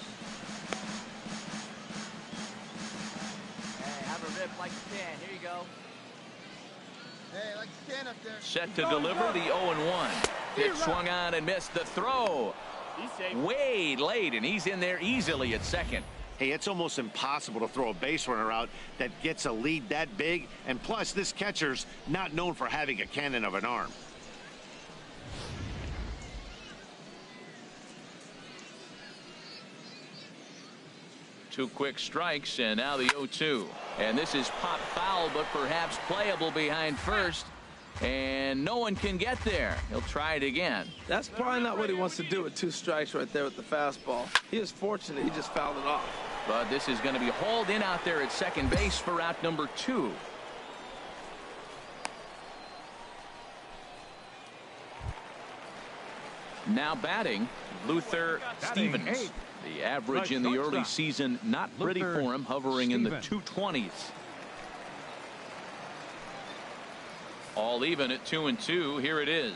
S9: Hey, have a rip like you can. Here you go. Hey, like you can up there.
S2: Set to deliver the 0-1. Pitch swung on and missed the throw. Way late, and he's in there easily at second.
S4: Hey, it's almost impossible to throw a base runner out that gets a lead that big, and plus this catcher's not known for having a cannon of an arm.
S2: Two quick strikes, and now the 0-2. And this is pop foul, but perhaps playable behind first. And no one can get there. He'll try it again.
S3: That's probably not what he wants to do with 2 strikes right there with the fastball. He is fortunate he just fouled it off.
S2: But this is going to be hauled in out there at second base for out number 2. Now batting, Luther Stevens. The average in the early season not pretty for him, hovering in the 220s. All even at 2-2. Here it is.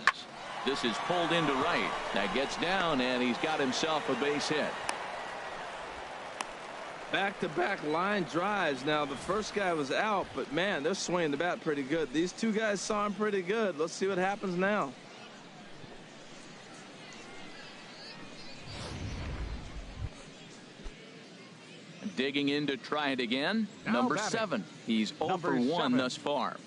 S2: This is pulled into right. That gets down, and he's got himself a base hit.
S3: Back-to-back line drives. Now, the first guy was out, but, man, they're swinging the bat pretty good. These two guys saw him pretty good. Let's see what happens now.
S2: Digging in to try it again. Number 7. He's 0 for 1 thus far.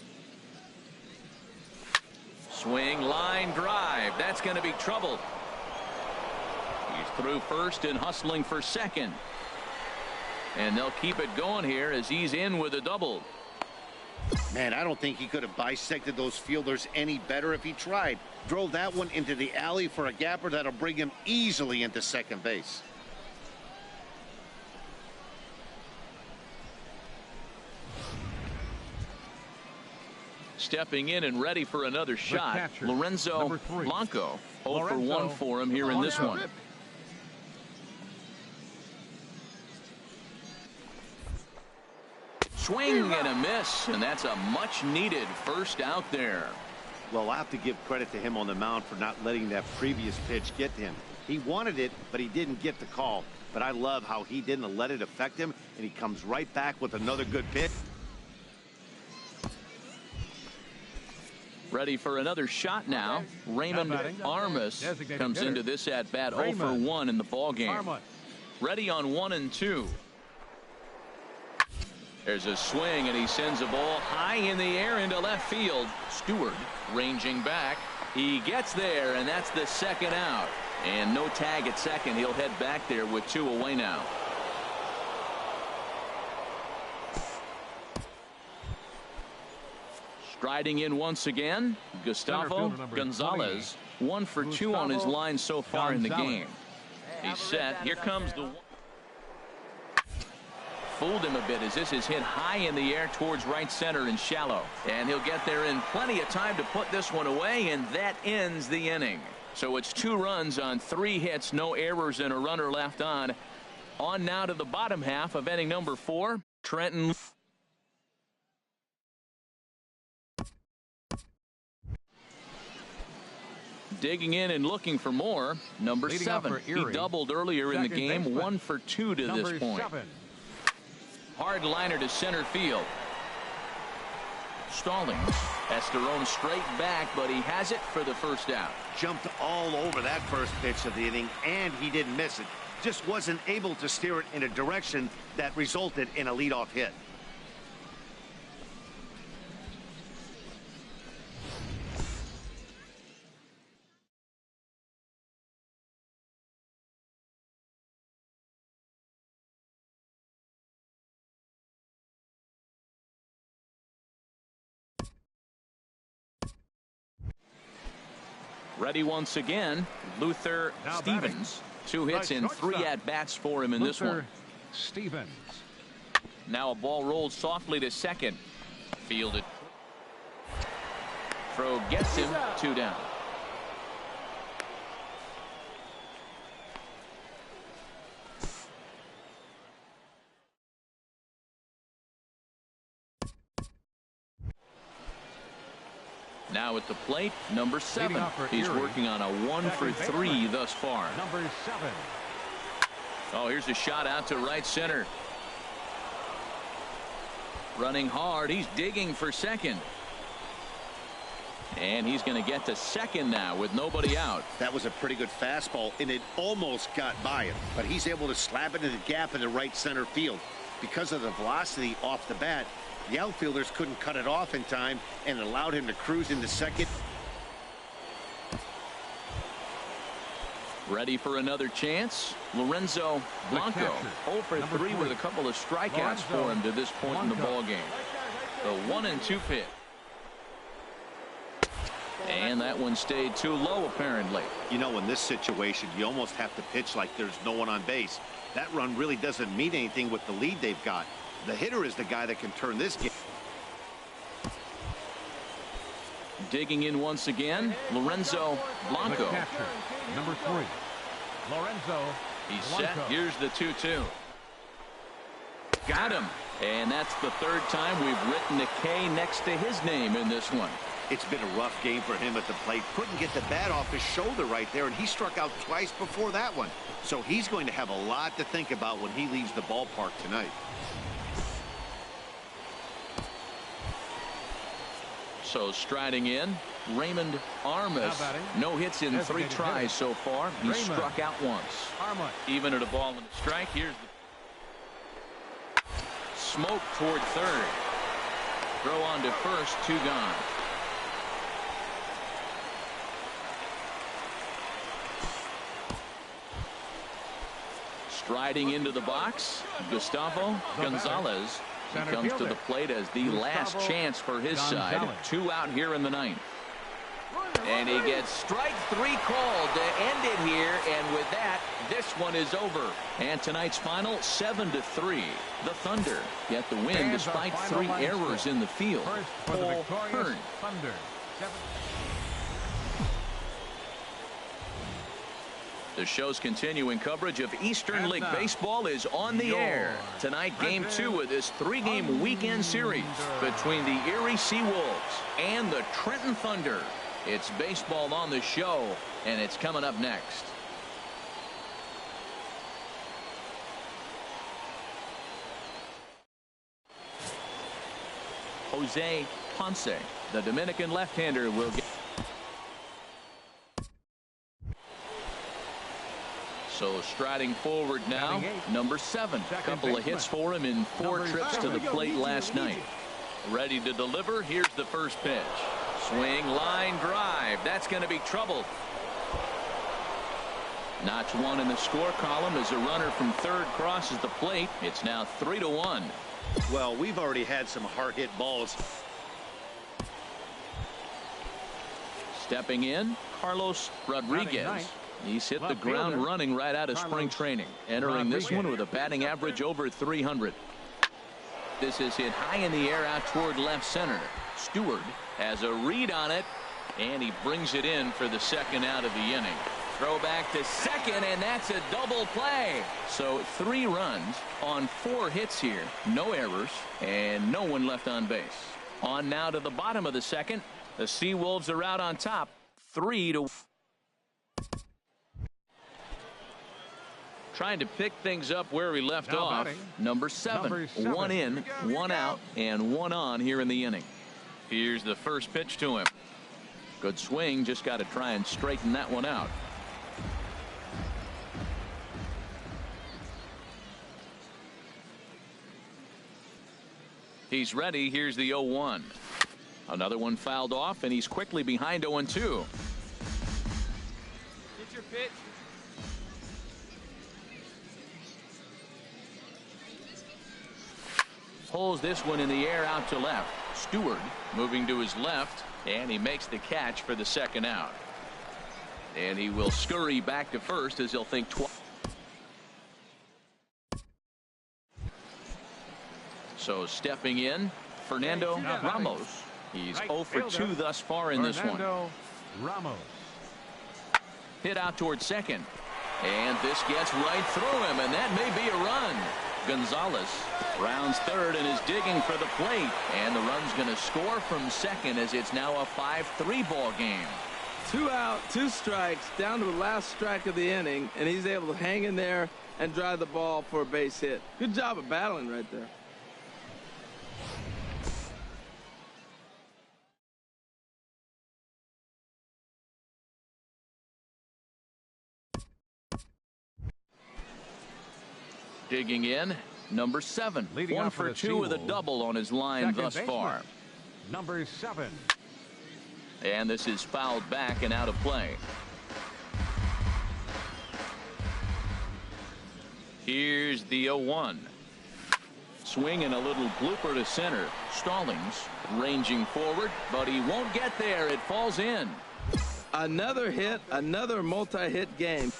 S2: Swing, line drive. That's going to be trouble. He's through first and hustling for second. And they'll keep it going here as he's in with a double.
S4: Man, I don't think he could have bisected those fielders any better if he tried. Drove that one into the alley for a gapper that'll bring him easily into second base.
S2: Stepping in and ready for another shot, Lorenzo Blanco. 0 for 1 for him here in this one. Swing and a miss, and that's a much-needed first out there.
S4: Well, I'll have to give credit to him on the mound for not letting that previous pitch get to him. He wanted it, but he didn't get the call. But I love how he didn't let it affect him, and he comes right back with another good pitch.
S2: Ready for another shot now. Raymond Armas comes into this at-bat 0 for 1 in the ballgame. Ready on 1 and 2. There's a swing, and he sends a ball high in the air into left field. Stewart ranging back. He gets there, and that's the second out. And no tag at second. He'll head back there with 2 away now. Striding in once again, Gustavo Gonzalez. 1 for 2 on his line so far in the game. He's set. Here comes the one. Fooled him a bit as this is hit high in the air towards right center and shallow. And he'll get there in plenty of time to put this one away, and that ends the inning. So it's 2 runs on 3 hits, no errors, and a runner left on. On now to the bottom half of inning number 4. Trenton. Digging in and looking for more. Number 7. He doubled earlier in the game. 1 for 2 to this point. Hard liner to center field. Stallings has to roam straight back, but he has it for the first out.
S4: Jumped all over that first pitch of the inning, and he didn't miss it. Just wasn't able to steer it in a direction that resulted in a leadoff hit.
S2: Ready once again, Luther Stevens. 2 hits in 3 at-bats for him in this one.
S5: Stevens.
S2: Now a ball rolled softly to second. Fielded. Throw gets him. 2 down. Now at the plate, number 7. He's working on a 1 for 3 thus far.
S5: Number 7.
S2: Oh, here's a shot out to right center. Running hard. He's digging for second. And he's going to get to second now with nobody out.
S4: That was a pretty good fastball, and it almost got by him. But he's able to slap it in the gap in the right center field. Because of the velocity off the bat, the outfielders couldn't cut it off in time, and it allowed him to cruise into second.
S2: Ready for another chance. Lorenzo Blanco 0 for 3 with a couple of strikeouts for him to this point in the ball game. The 1 and 2 pitch. And that one stayed too low apparently.
S4: You know, in this situation, you almost have to pitch like there's no one on base. That run really doesn't mean anything with the lead they've got. The hitter is the guy that can turn this game.
S2: Digging in once again, Lorenzo Blanco.
S5: Number 3. Lorenzo.
S2: He's set. Here's the 2-2. Got him. And that's the 3rd time we've written a K next to his name in this one.
S4: It's been a rough game for him at the plate. Couldn't get the bat off his shoulder right there, and he struck out twice before that one. So he's going to have a lot to think about when he leaves the ballpark tonight.
S2: So striding in, Raymond Armas. No hits in 3 tries so far. He struck out once. Even at a ball and a strike. Here's the smoke toward third. Throw on to first. 2 gone. Striding into the box, Gustavo Gonzalez. He comes to the plate as the last chance for his side. 2 out here in the 9th. And he gets strike 3 called to end it here. And with that, this one is over. And tonight's final, 7-3. The Thunder get the win despite 3 errors in the field. Paul Hearn. The show's continuing coverage of Eastern League Baseball is on the air. Tonight, Game 2 of this 3-game weekend series between the Erie Seawolves and the Trenton Thunder. It's baseball on the show, and it's coming up next. Jose Ponce, the Dominican left-hander, will get. So striding forward now, number 7. Couple of hits for him in 4 trips to the plate last night. Ready to deliver. Here's the first pitch. Swing, line drive. That's going to be trouble. Notch 1 in the score column as a runner from third crosses the plate. It's now 3-1.
S4: Well, we've already had some hard hit balls.
S2: Stepping in, Carlos Rodriguez. He's hit the ground running right out of spring training. Entering this one with a batting average over 300. This is hit high in the air out toward left center. Stewart has a read on it, and he brings it in for the second out of the inning. Throw back to second, and that's a double play. So 3 runs on 4 hits here. No errors, and no one left on base. On now to the bottom of the second. The Seawolves are out on top, 3-1. Trying to pick things up where we left off. Number 7. 1 in, 1 out, and 1 on here in the inning. Here's the first pitch to him. Good swing. Just got to try and straighten that one out. He's ready. Here's the 0-1. Another one fouled off, and he's quickly behind 0-2.
S7: Get your pitch.
S2: Pulls this one in the air out to left. Stewart moving to his left, and he makes the catch for the second out. And he will scurry back to first as he'll think twice. So stepping in, Fernando Ramos. He's 0 for 2 thus far in this one.
S5: Ramos.
S2: Hit out towards second. And this gets right through him, and that may be a run. Gonzalez rounds third and is digging for the plate. And the run's going to score from second as it's now a 5-3 ball game.
S3: 2 out, 2 strikes, down to the last strike of the inning, and he's able to hang in there and drive the ball for a base hit. Good job of battling right there.
S2: Digging in, number 7.
S5: Leading
S2: 1
S5: off
S2: for
S5: the
S2: 2 with a
S5: Seawolves.
S2: double on his line
S5: Second
S2: thus
S5: baseman,
S2: far.
S5: Number 7.
S2: And this is fouled back and out of play. Here's the 0-1. Swing and a little blooper to center. Stallings ranging forward, but he won't get there. It falls in.
S3: Another hit, another multi-hit game.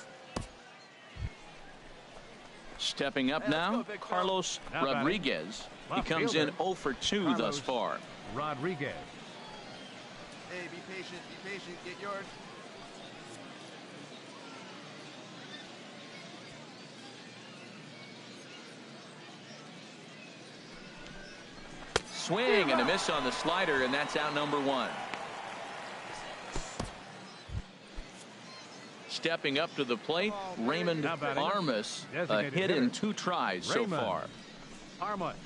S2: Stepping up now, Carlos Rodriguez. He comes in 0 for 2 thus far.
S5: Rodriguez.
S9: Hey, be patient, get yours.
S2: Swing and a miss on the slider, and that's out number 1. Stepping up to the plate, Raymond Armas, a hit in 2 tries so far.
S5: Armas.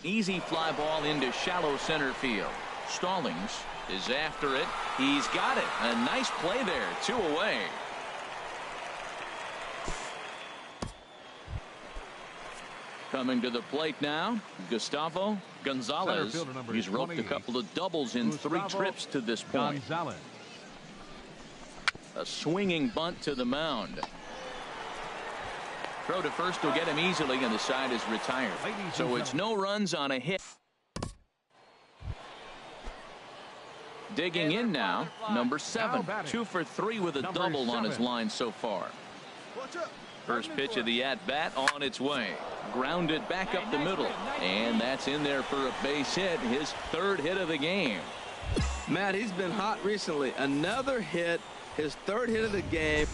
S2: Easy fly ball into shallow center field. Stallings is after it. He's got it. A nice play there. 2 away. Coming to the plate now, Gustavo Gonzalez. He's roped a couple of doubles in 3 trips to this point.
S5: Gonzalez.
S2: A swinging bunt to the mound. Throw to first will get him easily, and the side is retired. So it's no runs on a hit. Digging in now, number 7. 2 for 3 with a double on his line so far. First pitch of the at-bat on its way. Grounded back up the middle, and that's in there for a base hit, his 3rd hit of the game.
S3: Matt, he's been hot recently. Another hit, his 3rd hit of the game.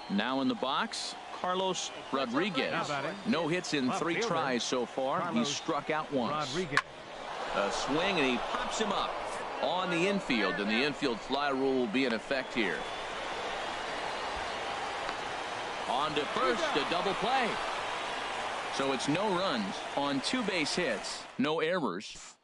S2: Now in the box, Carlos Rodriguez. No hits in 3 tries so far. He's struck out once. A swing, and he pops him up on the infield, and the infield fly rule will be in effect here. On to first, a double play. So it's no runs on 2 base hits, no errors.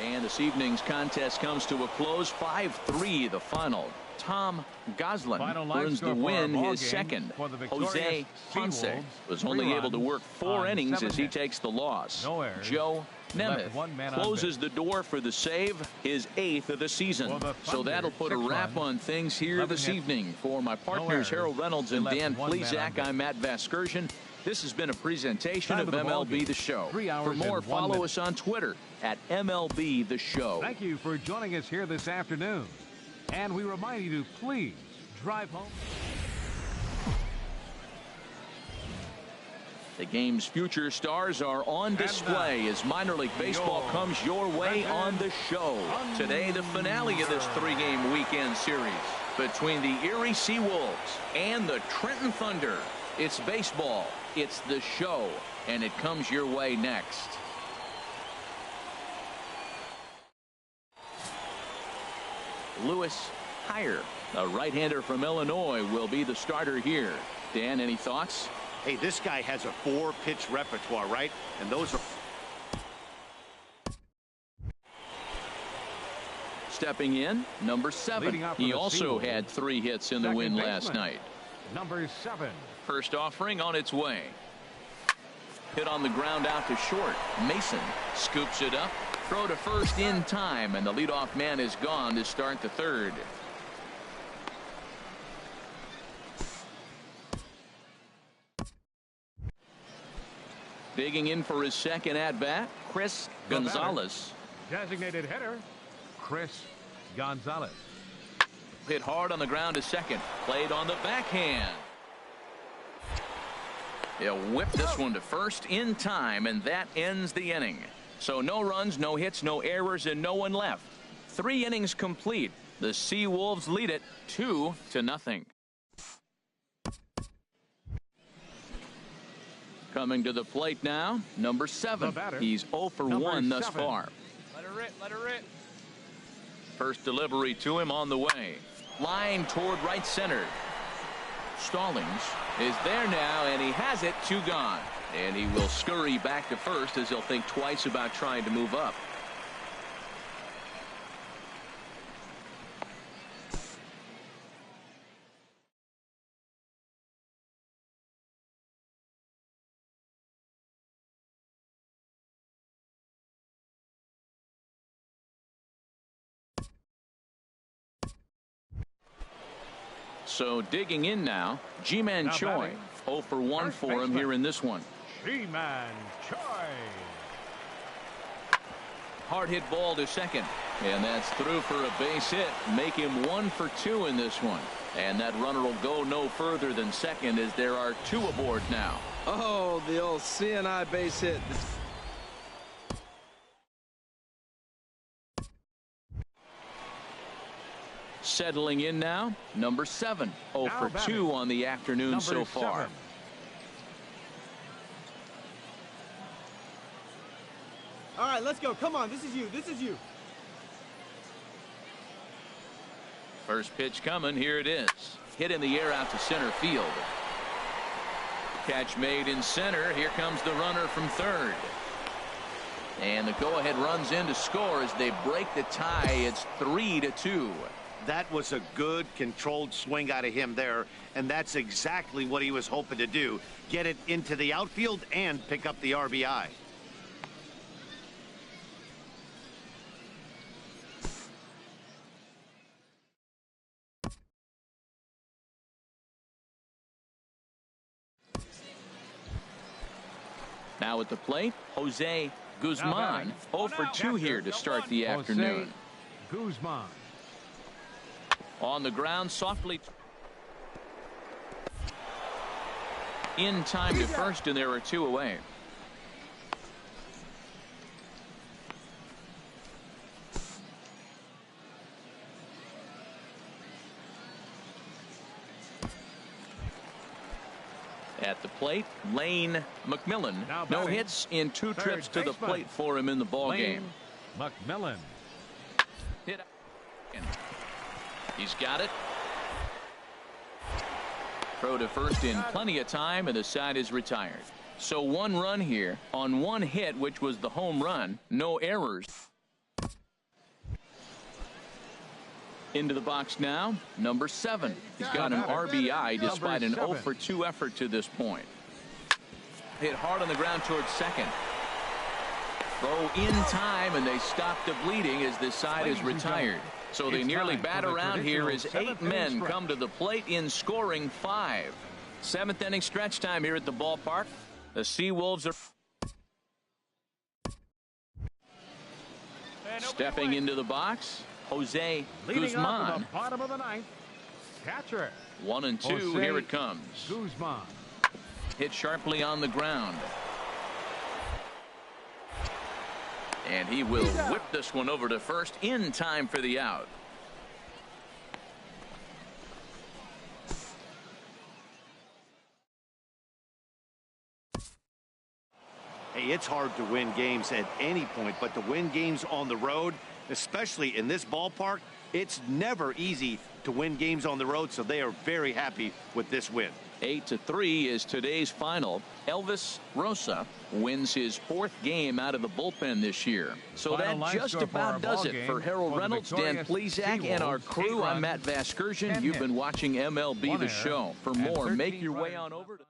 S2: And this evening's contest comes to a close, 5-3 the final. Tom Goslin earns the win, his second. Jose Ponce was only able to work 4 innings as he takes the loss. Joe Nemeth closes the door for the save, his 8th of the season. So that'll put a wrap on things here this evening. For my partners Harold Reynolds and Dan Plesac, I'm Matt Vasgersian. This has been a presentation of MLB The Show. For more, follow us on Twitter at MLB The Show.
S5: Thank you for joining us here this afternoon. And we remind you to please drive home.
S2: The game's future stars are on display as minor league baseball comes your way on the show. Today, the finale of this 3-game weekend series between the Erie Seawolves and the Trenton Thunder. It's baseball, it's the show, and it comes your way next. Lewis Heyer, a right-hander from Illinois, will be the starter here. Dan, any thoughts?
S4: Hey, this guy has a 4-pitch repertoire, right? And those are...
S2: Stepping in, number 7. He also had 3 hits in the win last night.
S5: Number 7.
S2: First offering on its way. Hit on the ground out to short. Mason scoops it up. Throw to first in time, and the leadoff man is gone to start the 3rd. Digging in for his second at-bat, Chris Gonzalez.
S5: Designated hitter, Chris Gonzalez.
S2: Hit hard on the ground to second. Played on the backhand. He'll whip this one to first in time, and that ends the inning. So no runs, no hits, no errors, and no one left. 3 innings complete. The Seawolves lead it 2-0. Coming to the plate now, number 7. He's 0 for 1 thus far.
S7: Let her rip, let her rip.
S2: First delivery to him on the way. Line toward right center. Stallings is there now, and he has it. 2 gone. And he will scurry back to first as he'll think twice about trying to move up. So digging in now, Ji-Man Choi. 0 for 1 for him here in this one.
S5: Ji-Man Choi.
S2: Hard hit ball to second. And that's through for a base hit. Make him 1 for 2 in this one. And that runner will go no further than second as there are 2 aboard now.
S3: Oh, the old CNI base hit.
S2: Settling in now, number 7. 0 for 2 on the afternoon so far.
S5: 7.
S9: All right, let's go. Come on, this is you. This is you.
S2: First pitch coming. Here it is. Hit in the air out to center field. Catch made in center. Here comes the runner from third. And the go-ahead runs in to score as they break the tie. It's 3-2.
S4: That was a good controlled swing out of him there, and that's exactly what he was hoping to do. Get it into the outfield and pick up the RBI.
S2: Now at the plate, Jose Guzman. 0 for 2 here to start the afternoon.
S5: Guzman.
S2: On the ground, softly in time to first, and there are 2 away. At the plate, Lane McMillan. No hits in 2 trips to the plate for him in the ball game.
S5: McMillan.
S2: Hit. He's got it. Throw to first in plenty of time, and the side is retired. So 1 run here on 1 hit, which was the home run. No errors. Into the box now, number 7. He's got an RBI despite an 0 for 2 effort to this point. Hit hard on the ground towards second. Throw in time, and they stop the bleeding as this side is retired. So they nearly bat around here as 8 men come to the plate in scoring 5. 7th inning stretch time here at the ballpark. The Seawolves are stepping into the box. Jose Guzman.
S5: Bottom of the 9th. Catcher.
S2: 1 and 2. Here it comes.
S5: Guzman.
S2: Hit sharply on the ground. And he will whip this one over to first in time for the out.
S4: Hey, it's hard to win games at any point, but to win games on the road, especially in this ballpark, it's never easy to win games on the road, so they are very happy with this win.
S2: 8-3 is today's final. Elvis Rosa wins his 4th game out of the bullpen this year. So that just about does it for Harold Reynolds, Dan Plesac, and our crew. I'm Matt Vasgersian. You've been watching MLB The Show. For more, make your way on over to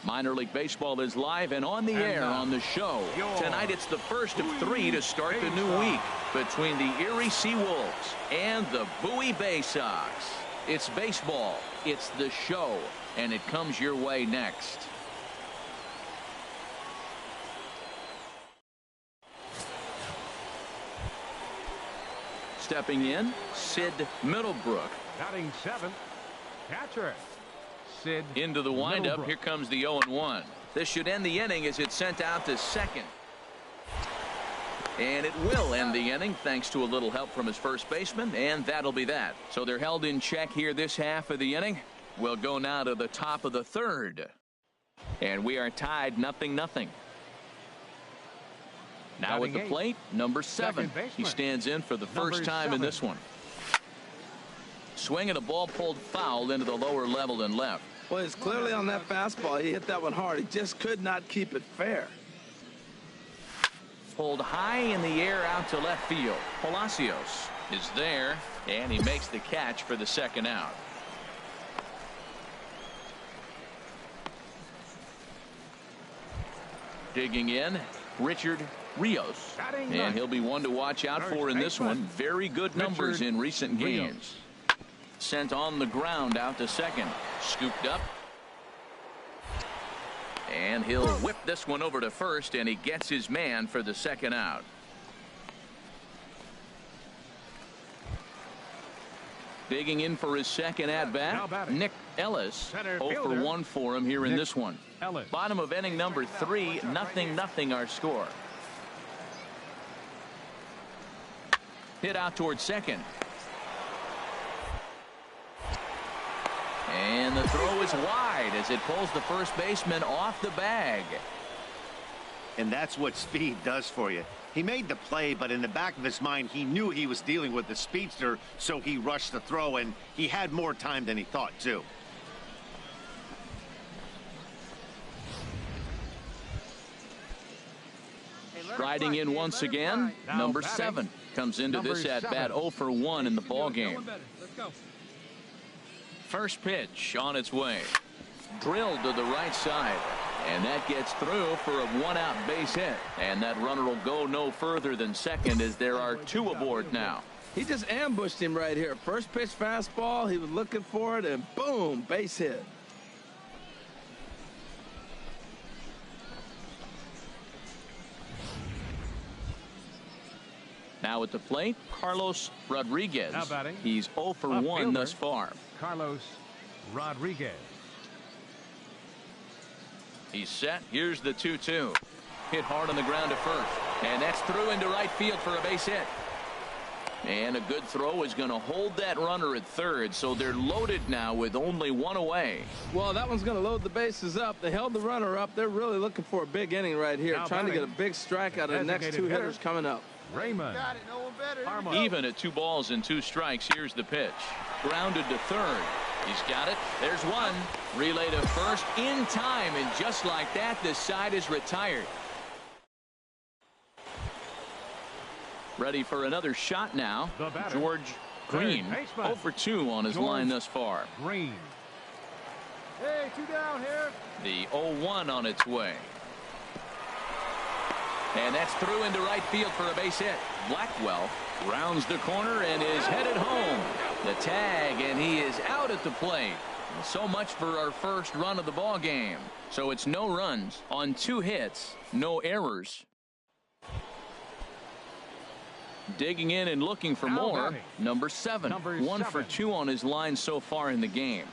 S2: Minor League Baseball is live and on the air on the show. Tonight it's the first of 3 to start the new week between the Erie Seawolves and the Bowie Bay Sox. It's baseball, it's the show, and it comes your way next. Stepping in, Sid Middlebrook.
S5: Batting 7th. Catcher. Sid
S2: into the windup. Here comes the 0-1. This should end the inning as it's sent out to second. And it will end the inning thanks to a little help from his first baseman, and that'll be that. So they're held in check here this half of the inning. We'll go now to the top of the 3rd. And we are tied 0-0. Now at the plate, number 7. He stands in for the first time in this one. Swing and a ball pulled foul into the lower level and left.
S3: Well, it's clearly on that fastball. He hit that one hard. He just could not keep it fair.
S2: Pulled high in the air out to left field. Palacios is there, and he makes the catch for the second out. Digging in, Richard Rios, and he'll be one to watch out for in this one. Very good numbers in recent games. Sent on the ground out to second. Scooped up. And he'll whip this one over to first, and he gets his man for the second out. Digging in for his second at-bat, Nick Ellis. 0 for 1 for him here in this one. Bottom of inning number 3, 0-0 our score. Hit out towards second. And the throw is wide as it pulls the first baseman off the bag.
S4: And that's what speed does for you. He made the play, but in the back of his mind, he knew he was dealing with the speedster, so he rushed the throw, and he had more time than he thought, too.
S2: Striding in once again, number 7 comes into this at-bat 0 for 1 in the ball game. First pitch on its way. Drilled to the right side. And that gets through for a 1-out base hit. And that runner will go no further than second as there are 2 aboard now.
S3: He just ambushed him right here. First pitch fastball. He was looking for it, and boom, base hit.
S2: Now at the plate, Carlos Rodriguez. He's 0 for 1 thus far.
S5: Carlos Rodriguez.
S2: He's set. Here's the 2-2. Hit hard on the ground to first. And that's through into right field for a base hit. And a good throw is going to hold that runner at third, so they're loaded now with only 1 away.
S3: Well, that one's going to load the bases up. They held the runner up. They're really looking for a big inning right here, trying to get a big strike out of the next 2 hitters coming up.
S5: Raymond.
S9: Got it. No one better.
S2: Even at 2 balls and 2 strikes, here's the pitch. Grounded to third. He's got it. There's one. Relay to first in time, and just like that, this side is retired. Ready for another shot now. George Green, 0 for 2 on his line thus far.
S5: Green.
S9: Hey, 2 down here.
S2: The 0-1 on its way. And that's through into right field for a base hit. Blackwell rounds the corner and is headed home. The tag, and he is out at the plate. So much for our first run of the ball game. So it's no runs on 2 hits, no errors. Digging in and looking for more. Number 7, 1 for 2 on his line so far in the game.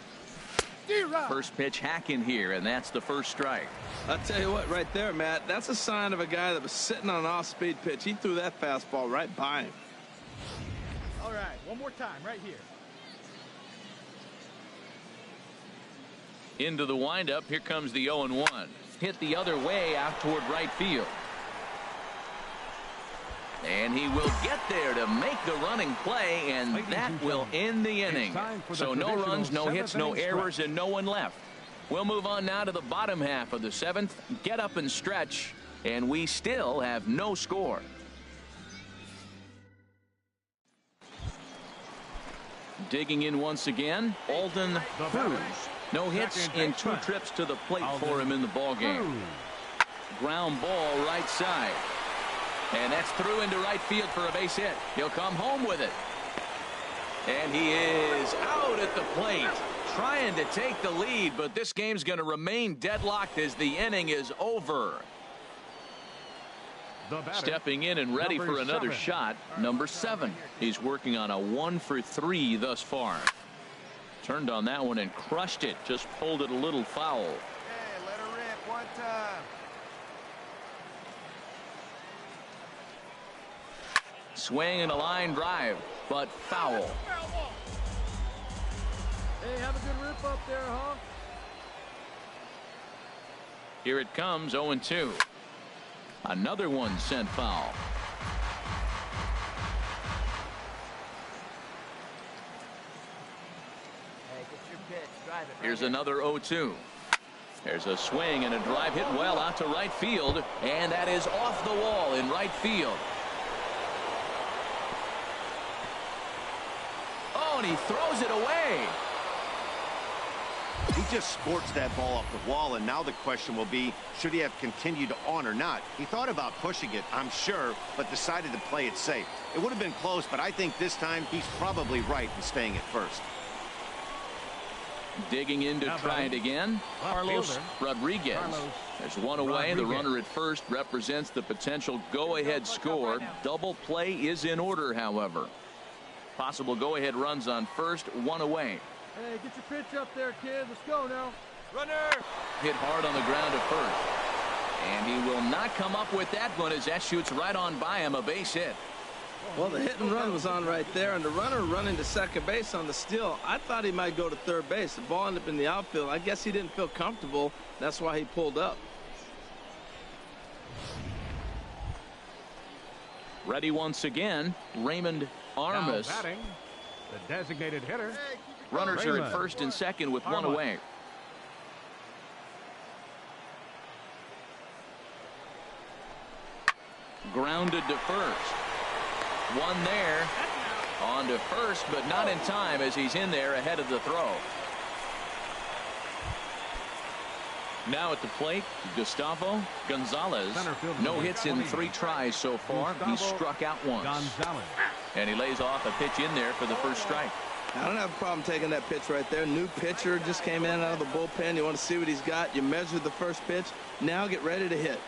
S2: First pitch hacking here, and that's the first strike.
S3: I'll tell you what, right there, Matt, that's a sign of a guy that was sitting on an off-speed pitch. He threw that fastball right by him.
S9: All right, one more time right here.
S2: Into the windup, here comes the 0-1. Hit the other way out toward right field. And he will get there to make the running play, and that will end the inning. So no runs, no hits, no errors, and no one left. We'll move on now to the bottom half of the 7th. Get up and stretch, and we still have no score. Digging in once again, Alden Cruz. No hits in 2 trips to the plate for him in the ballgame. Ground ball right side. And that's through into right field for a base hit. He'll come home with it. And he is out at the plate, trying to take the lead, but this game's going to remain deadlocked as the inning is over. Stepping in and ready for another shot, number 7. He's working on a 1 for 3 thus far. Turned on that one and crushed it, just pulled it a little foul.
S9: Hey, let her rip one time.
S2: Swing and a line drive, but foul.
S9: Hey, have a good rip up there, huh?
S2: Here it comes, 0-2. Another one sent foul.
S9: Hey, get your pitch. Drive it.
S2: Here's another 0-2. There's a swing and a drive hit well out to right field, and that is off the wall in right field. Oh, and he throws it away.
S4: He just sports that ball off the wall, and now the question will be, should he have continued on or not? He thought about pushing it, I'm sure, but decided to play it safe. It would have been close, but I think this time he's probably right in staying at first.
S2: Digging in to try it again. Carlos Rodriguez. There's one away. The runner at first represents the potential go-ahead score. Double play is in order, however. Possible go-ahead runs on first, one away.
S9: Hey, get your pitch up there, kid. Let's go now. Runner!
S2: Hit hard on the ground to first. And he will not come up with that one as that shoots right on by him, a base hit.
S3: Well, the hit and run was on right there, and the runner running to second base on the steal. I thought he might go to third base. The ball ended up in the outfield. I guess he didn't feel comfortable. That's why he pulled up.
S2: Ready once again, Raymond Armas.
S5: Now batting, the designated hitter.
S2: Runners are at first and second with one away. Grounded to first. One there. On to first, but not in time as he's in there ahead of the throw. Now at the plate, Gustavo Gonzalez. No hits in 3 tries so far. He's struck out once. And he lays off a pitch in there for the first strike.
S3: I don't have a problem taking that pitch right there. New pitcher just came in out of the bullpen. You want to see what he's got. You measure the first pitch. Now get ready to hit.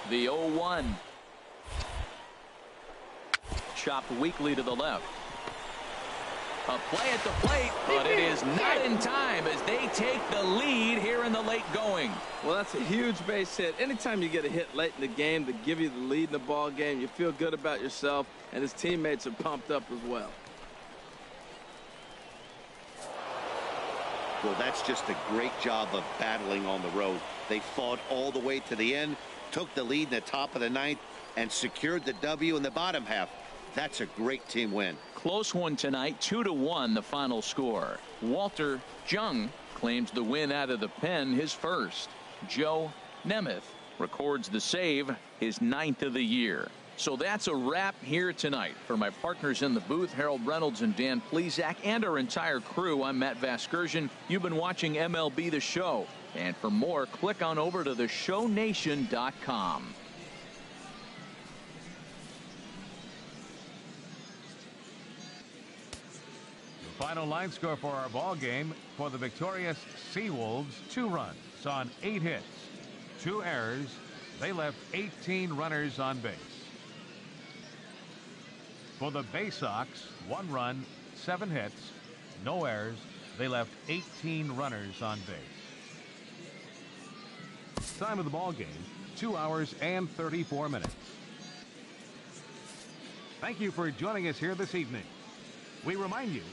S2: The 0-1. Chopped weakly to the left. A play at the plate, but it is not in time as they take the lead here in the late going.
S3: Well, that's a huge base hit. Anytime you get a hit late in the game to give you the lead in the ball game, you feel good about yourself, and his teammates are pumped up as well.
S4: Well, that's just a great job of battling on the road. They fought all the way to the end, took the lead in the top of the 9th, and secured the W in the bottom half. That's a great team win.
S2: Close one tonight, 2-1 the final score. Walter Jung claims the win out of the pen, his first. Joe Nemeth records the save, his 9th of the year. So that's a wrap here tonight. For my partners in the booth, Harold Reynolds and Dan Plesac, and our entire crew, I'm Matt Vasgersian. You've been watching MLB The Show. And for more, click on over to theshownation.com.
S5: The final line score for our ball game for the victorious Seawolves: 2 runs on 8 hits, 2 errors. They left 18 runners on base. For the Bay Sox, 1 run, 7 hits, no errors. They left 18 runners on base. Time of the ball game, 2 hours and 34 minutes. Thank you for joining us here this evening. We remind you